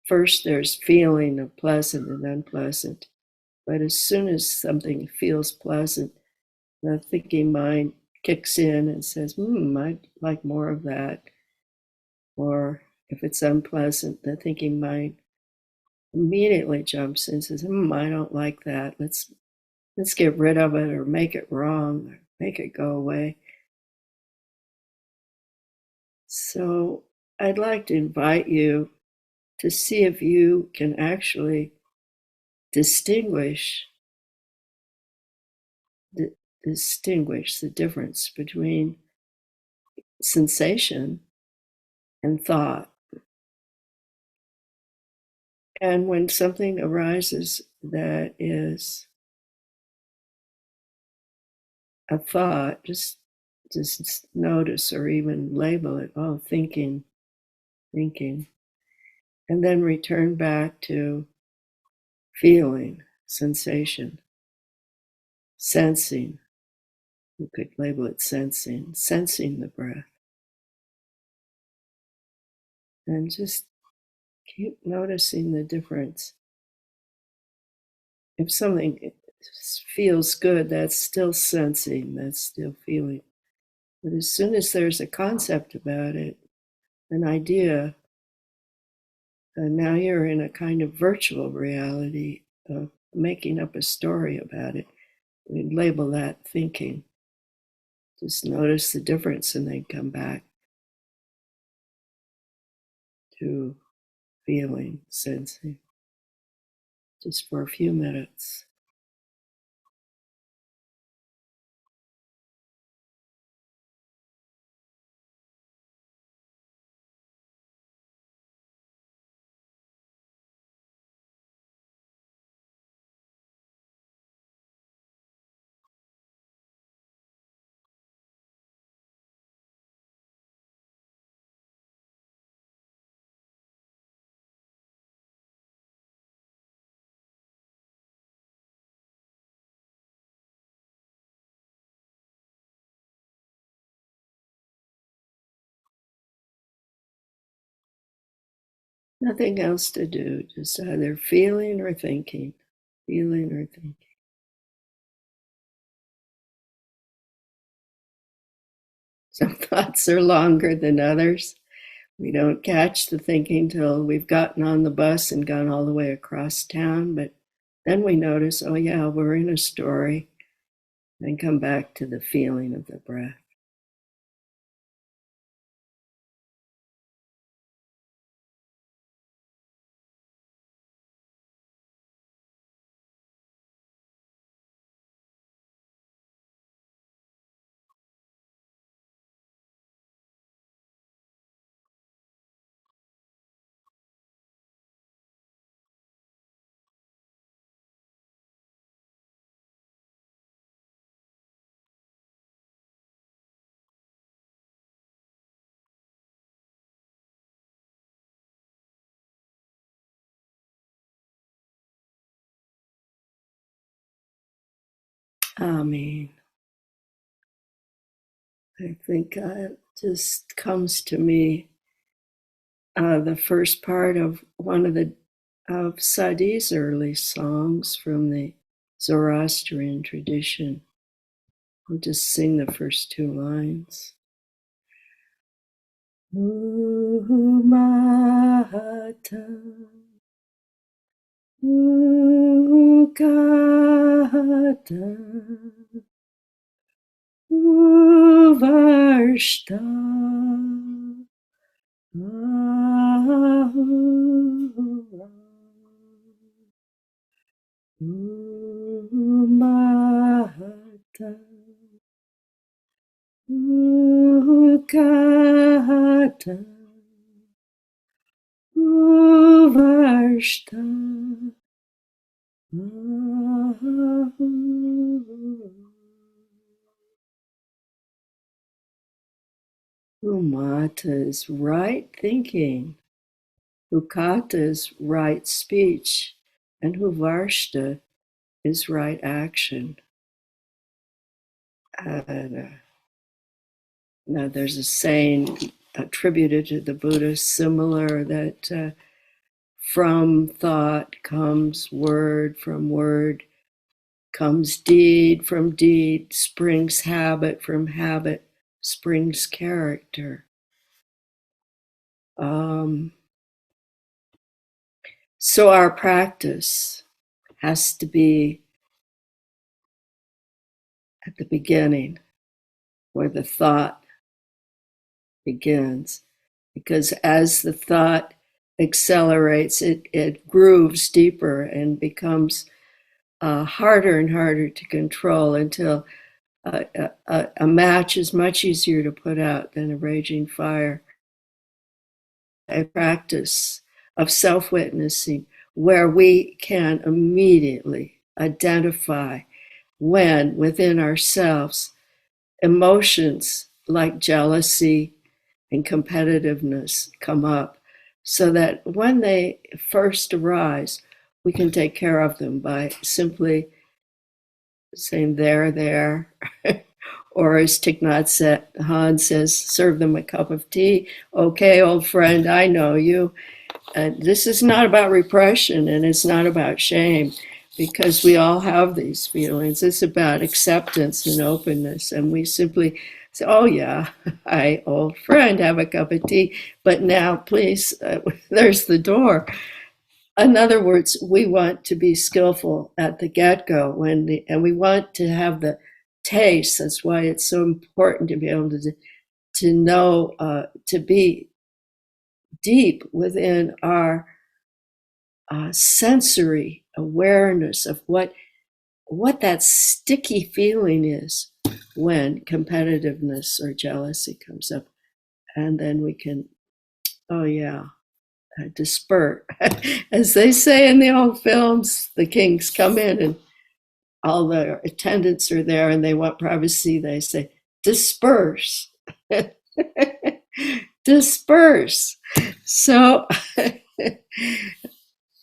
first there's feeling of pleasant and unpleasant. But as soon as something feels pleasant, the thinking mind kicks in and says, I'd like more of that. Or if it's unpleasant, the thinking mind immediately jumps in and says, I don't like that. Let's get rid of it or make it wrong or make it go away. So I'd like to invite you to see if you can actually distinguish the difference between sensation and thought. And when something arises that is a thought, just notice or even label it, thinking, and then return back to feeling, sensation, sensing. You could label it sensing the breath. And just keep noticing the difference. If something feels good, that's still sensing, that's still feeling. But as soon as there's a concept about it, an idea, and now you're in a kind of virtual reality of making up a story about it. We label that thinking. Just notice the difference and then come back to feeling, sensing, just for a few minutes. Nothing else to do, just either feeling or thinking, feeling or thinking. Some thoughts are longer than others. We don't catch the thinking till we've gotten on the bus and gone all the way across town, but then we notice, oh yeah, we're in a story, and come back to the feeling of the breath. Amen. I think just comes to me the first part of one of Sadi's early songs from the Zoroastrian tradition. I'll just sing the first two lines. Umata, Ukata, Uvarshta, Ahura, Umata, Ukata, Uvarshta, Umata's right thinking, Ukata's right speech, and Huvarshta is right action. And, now there's a saying attributed to the Buddha similar that from thought comes word, from word comes deed, from deed springs habit, from habit springs character. So our practice has to be at the beginning where the thought begins, because as the thought accelerates, it grooves deeper and becomes harder and harder to control until a match is much easier to put out than a raging fire. A practice of self-witnessing where we can immediately identify when within ourselves emotions like jealousy and competitiveness come up, so that when they first arise, we can take care of them by simply saying, there. Or as Thich Nhat Hanh says, serve them a cup of tea. Okay, old friend, I know you. This is not about repression, and it's not about shame, because we all have these feelings. It's about acceptance and openness. And we simply say, oh yeah, hi, old friend, have a cup of tea. But now, please, there's the door. In other words, we want to be skillful at the get-go, and we want to have the taste. That's why it's so important to be able to know, to be deep within our sensory awareness of what that sticky feeling is when competitiveness or jealousy comes up. And then we can, oh yeah, disperse. As they say in the old films, the kings come in and all the attendants are there and they want privacy. They say, disperse. Disperse. So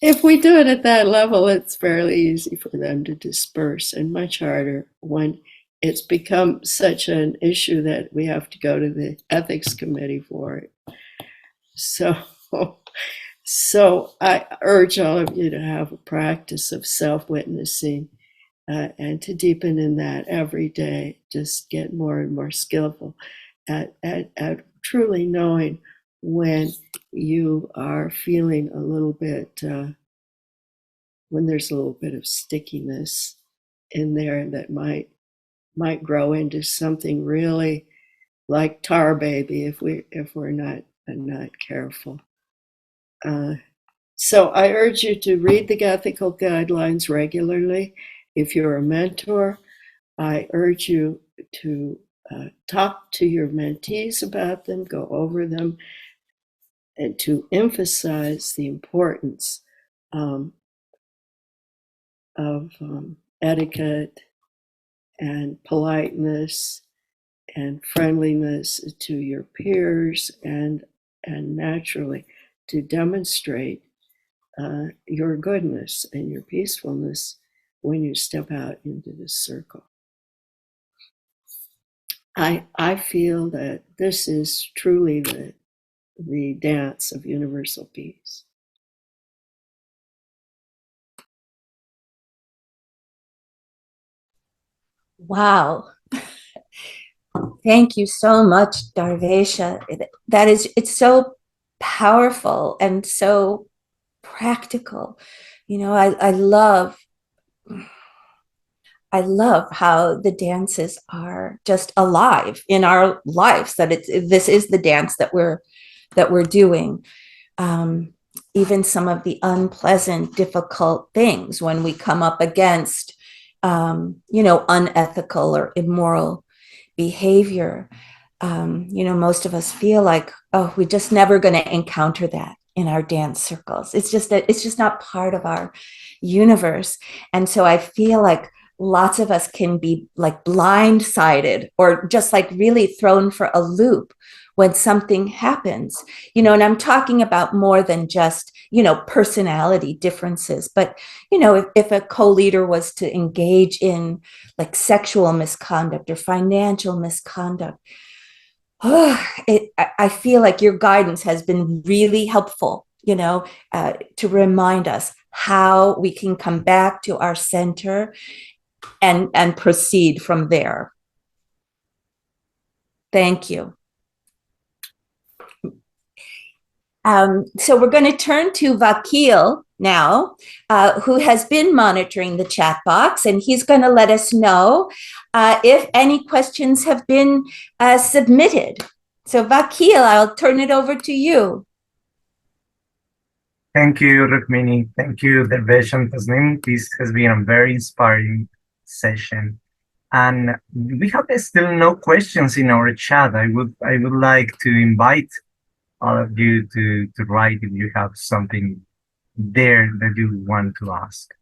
if we do it at that level, it's fairly easy for them to disperse, and much harder when it's become such an issue that we have to go to the ethics committee for it. So I urge all of you to have a practice of self-witnessing and to deepen in that every day. Just get more and more skillful at truly knowing when you are feeling a little bit, when there's a little bit of stickiness in there that might grow into something really like tar baby if we're not careful. So I urge you to read the ethical guidelines regularly. If you're a mentor, I urge you to talk to your mentees about them, go over them, and to emphasize the importance of etiquette and politeness and friendliness to your peers, and naturally to demonstrate your goodness and your peacefulness when you step out into this circle. I feel that this is truly the dance of universal peace. Wow. Thank you so much, Darvesha. It's so powerful and so practical. You know, I love how the dances are just alive in our lives, that this is the dance that we're doing. Um, Even some of the unpleasant, difficult things when we come up against, unethical or immoral behavior. Most of us feel like, oh, we're just never going to encounter that in our dance circles. It's just not part of our universe. And so I feel like lots of us can be like blindsided or just like really thrown for a loop when something happens, and I'm talking about more than just, personality differences, but, if a co-leader was to engage in like sexual misconduct or financial misconduct, I feel like your guidance has been really helpful, to remind us how we can come back to our center and proceed from there. Thank you. So we're going to turn to Vakil now, who has been monitoring the chat box, and he's going to let us know if any questions have been submitted. So Vakil, I'll turn it over to you. Thank you, Rukmini. Thank you, Darvesha and Tasnim. This has been a very inspiring session. And we have still no questions in our chat. I would like to invite all of you to write if you have something there that you want to ask.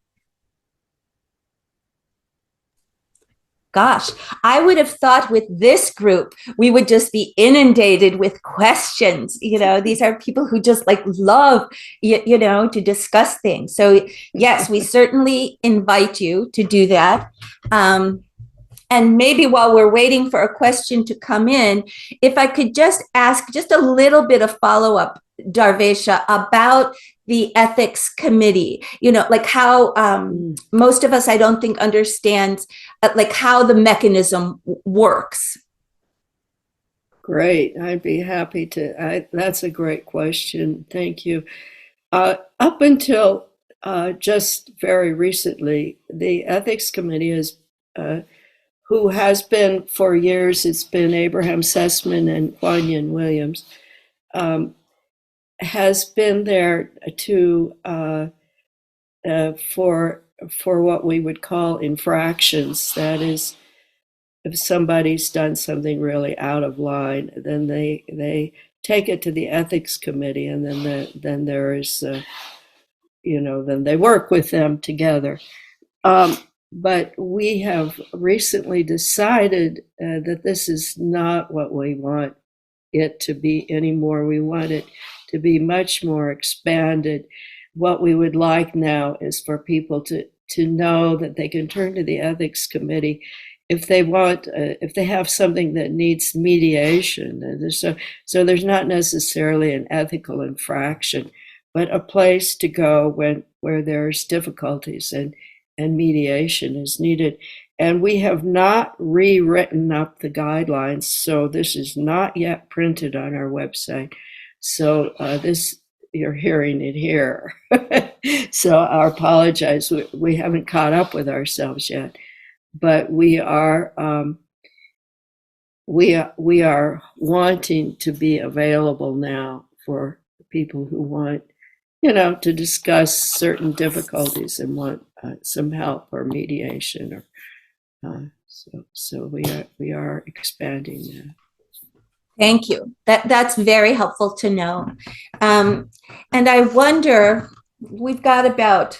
Gosh, I would have thought with this group, we would just be inundated with questions. These are people who just like love, to discuss things. So yes, we certainly invite you to do that. And maybe while we're waiting for a question to come in, if I could just ask just a little bit of follow-up, Darvesha, about the ethics committee, like how most of us, I don't think, understands like how the mechanism works. Great. I'd be happy to. That's a great question. Thank you. Up until just very recently, the ethics committee is who has been for years, it's been Abraham Sussman and Kuan Yin Williams, has been there to for what we would call infractions. That is, if somebody's done something really out of line, then they take it to the ethics committee, and then there is then they work with them together. But we have recently decided that this is not what we want it to be anymore. We want it to be much more expanded. What we would like now is for people to know that they can turn to the ethics committee if they want, if they have something that needs mediation. So there's not necessarily an ethical infraction, but a place to go where there's difficulties and mediation is needed. And we have not rewritten up the guidelines, so this is not yet printed on our website. So you're hearing it here. So I apologize. We haven't caught up with ourselves yet, but we are wanting to be available now for people who want, to discuss certain difficulties and want some help or mediation, or so we are expanding that. Thank you. That's very helpful to know. And I wonder, we've got about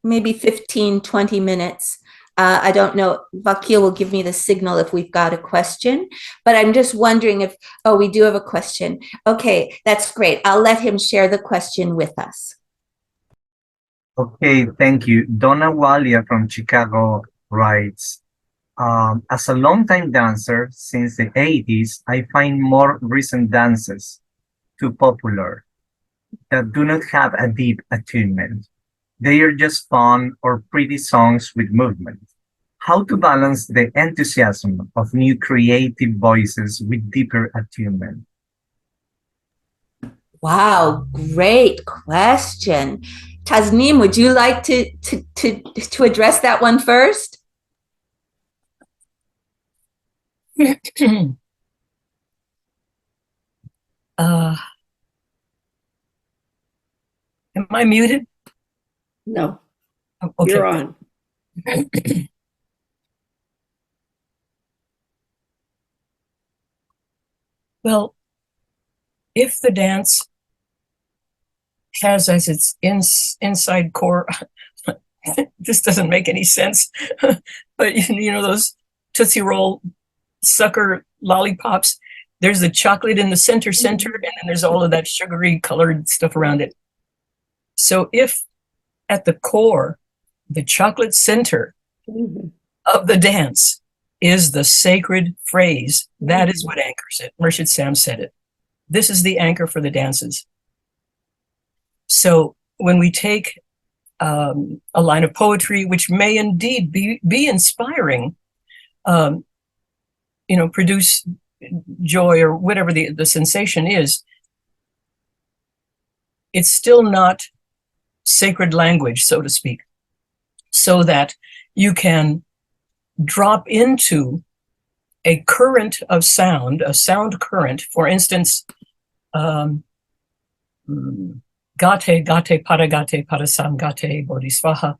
maybe 15, 20 minutes. I don't know, Vakil will give me the signal if we've got a question, but I'm just wondering if, we do have a question. Okay, that's great. I'll let him share the question with us. Okay, thank you. Donna Walia from Chicago writes, As a longtime dancer since the 80s, I find more recent dances too popular that do not have a deep attunement. They are just fun or pretty songs with movement. How to balance the enthusiasm of new creative voices with deeper attunement? Wow, great question. Tasnim, would you like to address that one first? Am I muted? No, Oh, okay. you're on. Well, if the dance has as its inside core, this doesn't make any sense, but you know those Tootsie Roll sucker lollipops, there's the chocolate in the center, and then there's all of that sugary colored stuff around it. So if at the core, the chocolate center of the dance is the sacred phrase, that is what anchors it. Murshid Sam said it. This is the anchor for the dances. So when we take a line of poetry, which may indeed be inspiring, produce joy or whatever the sensation is, it's still not sacred language, so to speak, so that you can drop into a current of sound, a sound current. For instance, gate, gate, paragate, parasam, gate, bodhisvaha.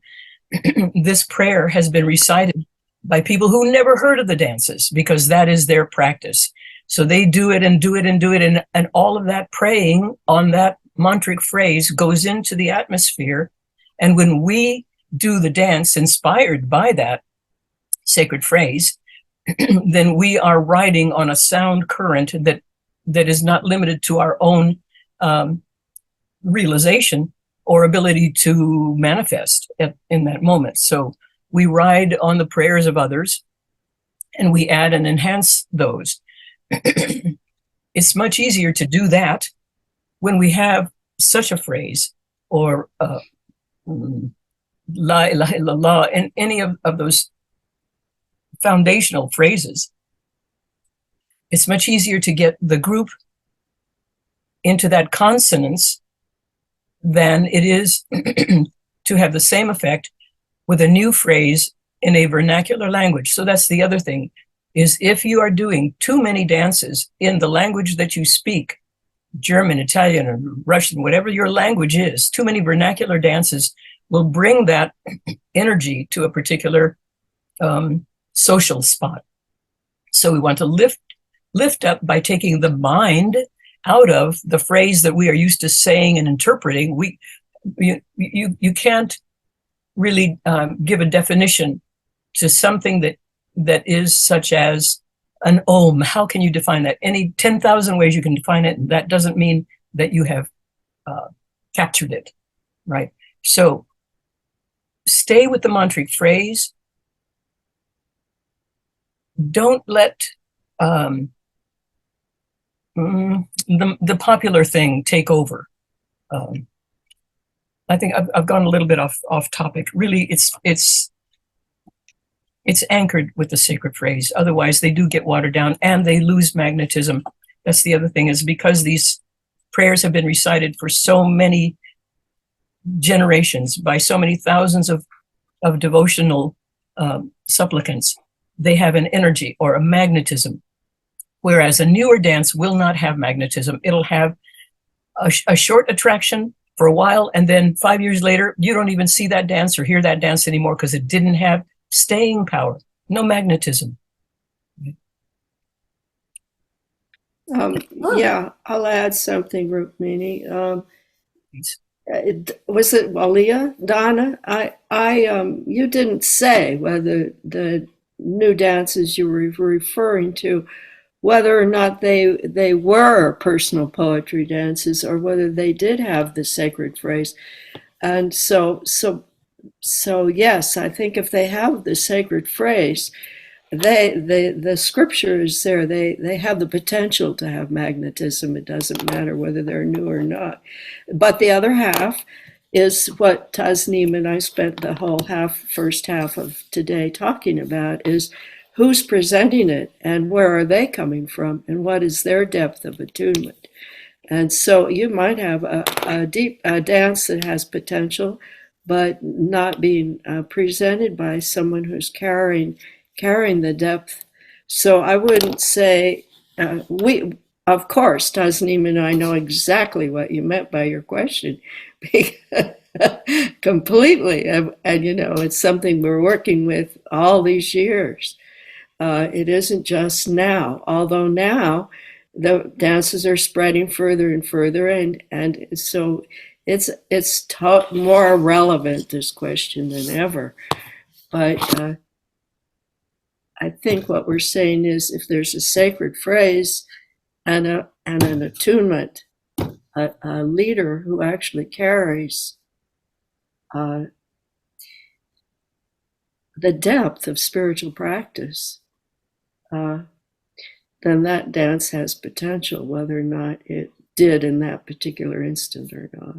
This prayer has been recited by people who never heard of the dances because that is their practice. So they do it and do it and do it. And all of that praying on that mantric phrase goes into the atmosphere. And when we do the dance inspired by that sacred phrase, then we are riding on a sound current that is not limited to our own realization or ability to manifest in that moment. So we ride on the prayers of others and we add and enhance those. It's much easier to do that when we have such a phrase or la ilaha illallah and any of those foundational phrases. It's much easier to get the group into that consonance than it is to have the same effect with a new phrase in a vernacular language. So that's the other thing, is if you are doing too many dances in the language that you speak, German, Italian, or Russian, whatever your language is, too many vernacular dances will bring that energy to a particular social spot. So we want to lift up by taking the mind out of the phrase that we are used to saying and interpreting. You can't really give a definition to something that is such as an om. How can you define that? Any 10,000 ways you can define it, and that doesn't mean that you have captured it, right? So stay with the mantric phrase. Don't let the popular thing take over. I think I've gone a little bit off topic. Really, it's anchored with the sacred phrase. Otherwise, they do get watered down and they lose magnetism. That's the other thing, is because these prayers have been recited for so many generations by so many thousands of devotional supplicants, they have an energy or a magnetism. Whereas a newer dance will not have magnetism. It'll have a short attraction for a while, and then 5 years later, you don't even see that dance or hear that dance anymore because it didn't have staying power, no magnetism. Yeah, I'll add something, Rukmini. Was it Walia, Donna? You didn't say whether the new dances you were referring to, whether or not they were personal poetry dances or whether they did have the sacred phrase. And so yes, I think if they have the sacred phrase, the scriptures there, they have the potential to have magnetism. It doesn't matter whether they're new or not. But the other half is what Tasnim and I spent the whole first half of today talking about, is who's presenting it and where are they coming from and what is their depth of attunement. And so you might have a dance that has potential, but not being presented by someone who's carrying the depth. So I wouldn't say of course, Tasneem and I know exactly what you meant by your question, completely. And it's something we're working with all these years. It isn't just now, although now the dances are spreading further and further, and so it's more relevant, this question, than ever. But I think what we're saying is, if there's a sacred phrase and an attunement, a leader who actually carries the depth of spiritual practice, then that dance has potential, whether or not it did in that particular instant or not.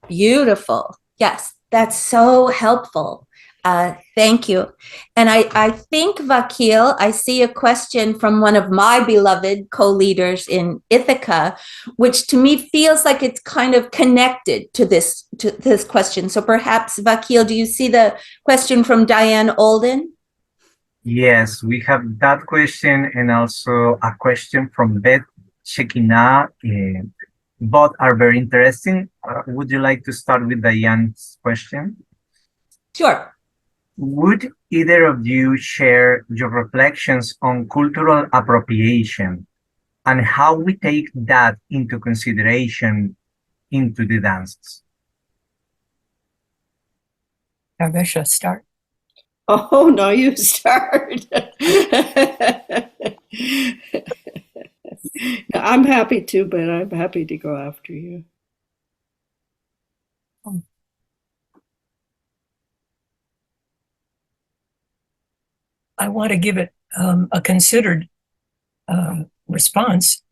Beautiful. Yes, that's so helpful. Thank you. And I think, Vakil, I see a question from one of my beloved co-leaders in Ithaca, which to me feels like it's kind of connected to this question. So perhaps, Vakil, do you see the question from Diane Olden? Yes, we have that question and also a question from Beth Shekinah. Both are very interesting. Would you like to start with Diane's question? Sure. Would either of you share your reflections on cultural appropriation and how we take that into consideration into the dances? Darvesha, start. Oh, no, you start. I'm happy to, but I'm happy to go after you. I want to give it a considered response.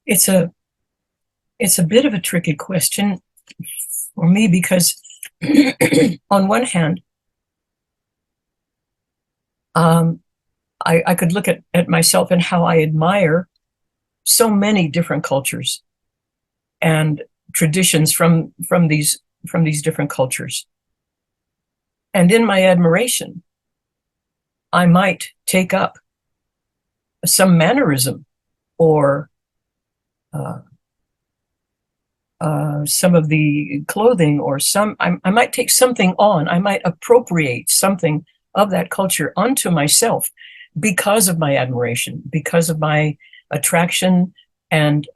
It's a bit of a tricky question for me because on one hand, I could look at myself and how I admire so many different cultures and traditions from these different cultures. And in my admiration, I might take up some mannerism or some of the clothing, or I might take something on. I might appropriate something of that culture onto myself because of my admiration, because of my attraction and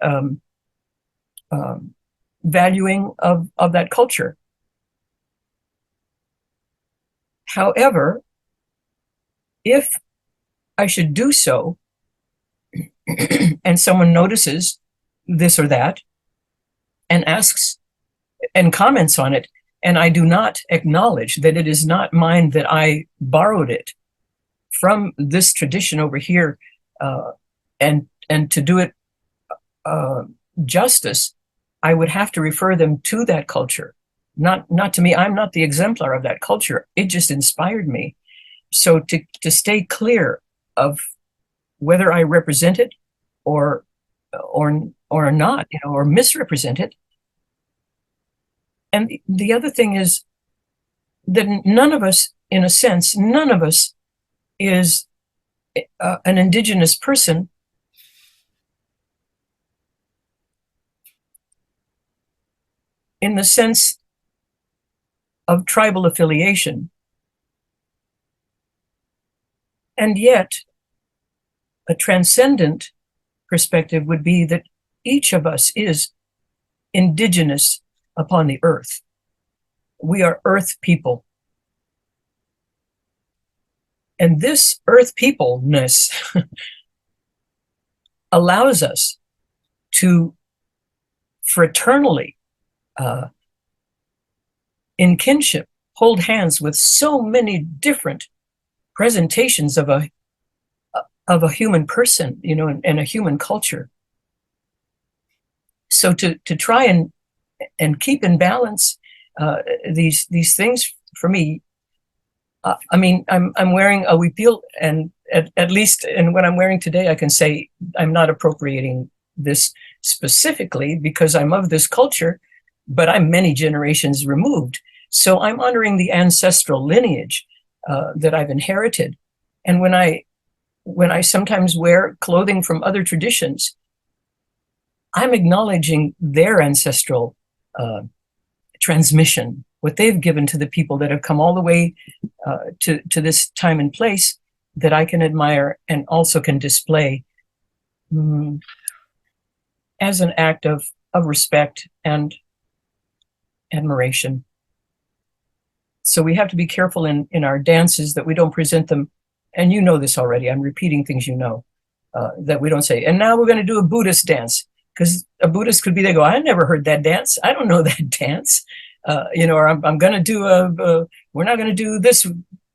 valuing of that culture. However, if I should do so and someone notices this or that and asks and comments on it, and I do not acknowledge that it is not mine, that I borrowed it from this tradition over here, and to do it justice, I would have to refer them to that culture, not to me. I'm not the exemplar of that culture. It just inspired me. So to stay clear of whether I represent it or not, or misrepresent it. And the other thing is that none of us, in a sense, none of us is an indigenous person in the sense of tribal affiliation. And yet, a transcendent perspective would be that each of us is indigenous upon the earth. We are earth people. And this earth peopleness allows us to fraternally, in kinship, hold hands with so many different presentations of a human person, you know, and a human culture. So to try and keep in balance these things, for me, I mean, I'm wearing a huipil, and at least in what I'm wearing today, I can say I'm not appropriating this specifically because I'm of this culture, but I'm many generations removed. So I'm honoring the ancestral lineage that I've inherited. And when I sometimes wear clothing from other traditions, I'm acknowledging their ancestral transmission, what they've given to the people that have come all the way to this time and place that I can admire and also can display as an act of respect and admiration. So we have to be careful in our dances that we don't present them, and you know this already, I'm repeating things you know, that we don't say, and now we're going to do a Buddhist dance, because a Buddhist could be there, go, I never heard that dance, I don't know that dance, you know, or I'm going to do we're not going to do this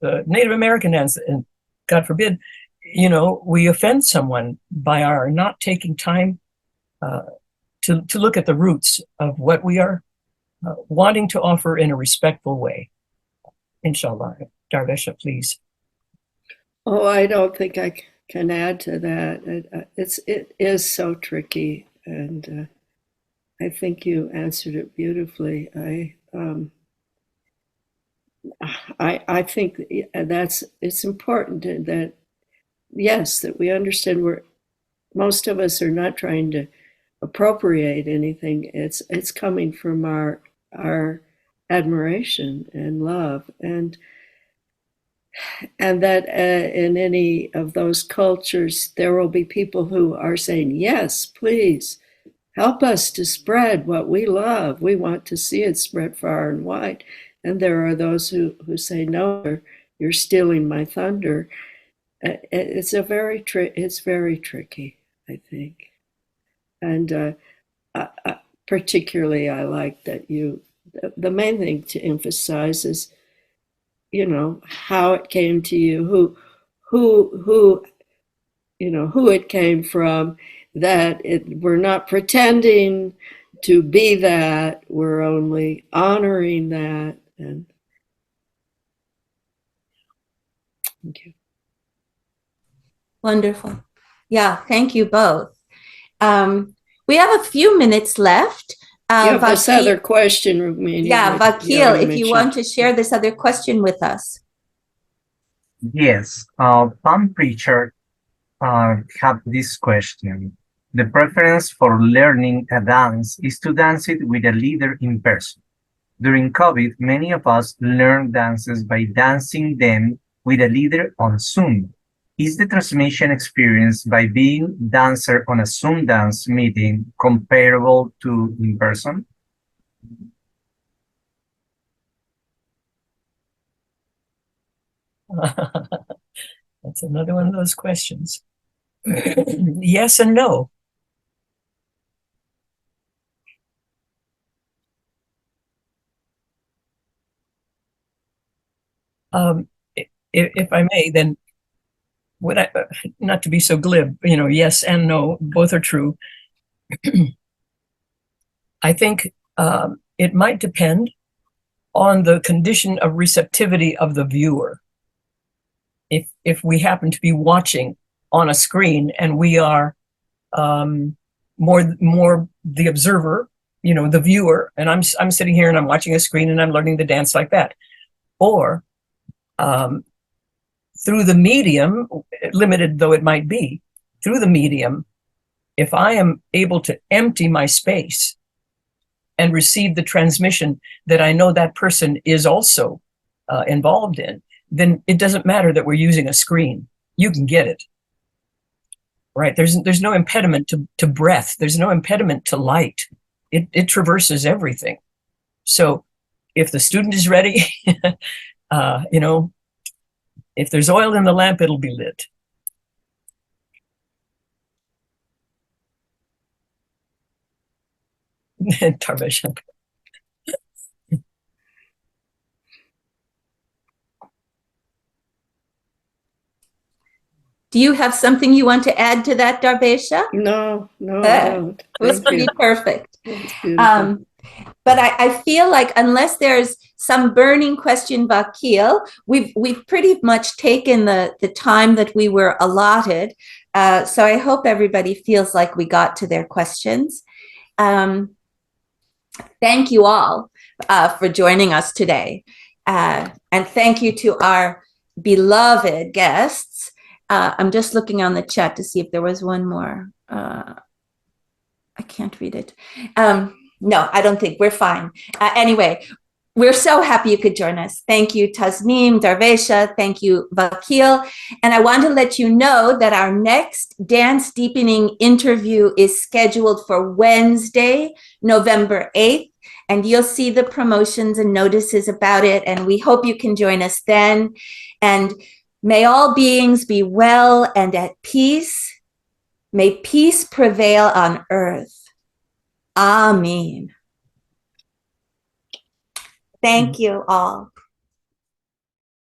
Native American dance, and God forbid, you know, we offend someone by our not taking time to look at the roots of what we are wanting to offer in a respectful way. Inshallah. Darvesha, please. Oh, I don't think I can add to that. It is so tricky, and I think you answered it beautifully. I think it's important that yes, that we understand most of us are not trying to appropriate anything. It's coming from our admiration and love, and that in any of those cultures there will be people who are saying, yes, please help us to spread what we love, we want to see it spread far and wide. And there are those who say, no, you're stealing my thunder. It's very tricky, I think. And particularly I like that the main thing to emphasize is, you know, how it came to you, who you know, who it came from, that we're not pretending to be that, we're only honoring that. And thank you. Wonderful. Yeah, thank you both. We have a few minutes left. You have this other question, Rukmini. Yeah, Vakil, if you want to share this other question with us. Yes, Palm Preacher have this question. The preference for learning a dance is to dance it with a leader in person. During COVID, many of us learn dances by dancing them with a leader on Zoom. Is the transmission experience by being dancer on a Zoom dance meeting comparable to in person? That's another one of those questions. Yes and no. If I may, then would I, not to be so glib, you know, yes and no, both are true. I think it might depend on the condition of receptivity of the viewer. If we happen to be watching on a screen and we are more the observer, you know, the viewer, and I'm sitting here and I'm watching a screen and I'm learning the dance like that, or through the medium, limited though it might be, through the medium, if I am able to empty my space and receive the transmission that I know that person is also involved in, then it doesn't matter that we're using a screen. You can get it, right? There's no impediment to breath. There's no impediment to light. It traverses everything. So if the student is ready, you know, if there's oil in the lamp, it'll be lit. Darvesha. Do you have something you want to add to that, Darvesha? No, I don't. It was Thank pretty you. perfect. It's beautiful. But I feel like unless there's some burning question, Vakil, we've pretty much taken the time that we were allotted. So I hope everybody feels like we got to their questions. Thank you all for joining us today. And thank you to our beloved guests. I'm just looking on the chat to see if there was one more. I can't read it. No, I don't think we're fine. Anyway, we're so happy you could join us. Thank you, Tasnim, Darvesha. Thank you, Vakil. And I want to let you know that our next Dance Deepening interview is scheduled for Wednesday, November 8th. And you'll see the promotions and notices about it. And we hope you can join us then. And may all beings be well and at peace. May peace prevail on earth. Amen. Thank you all.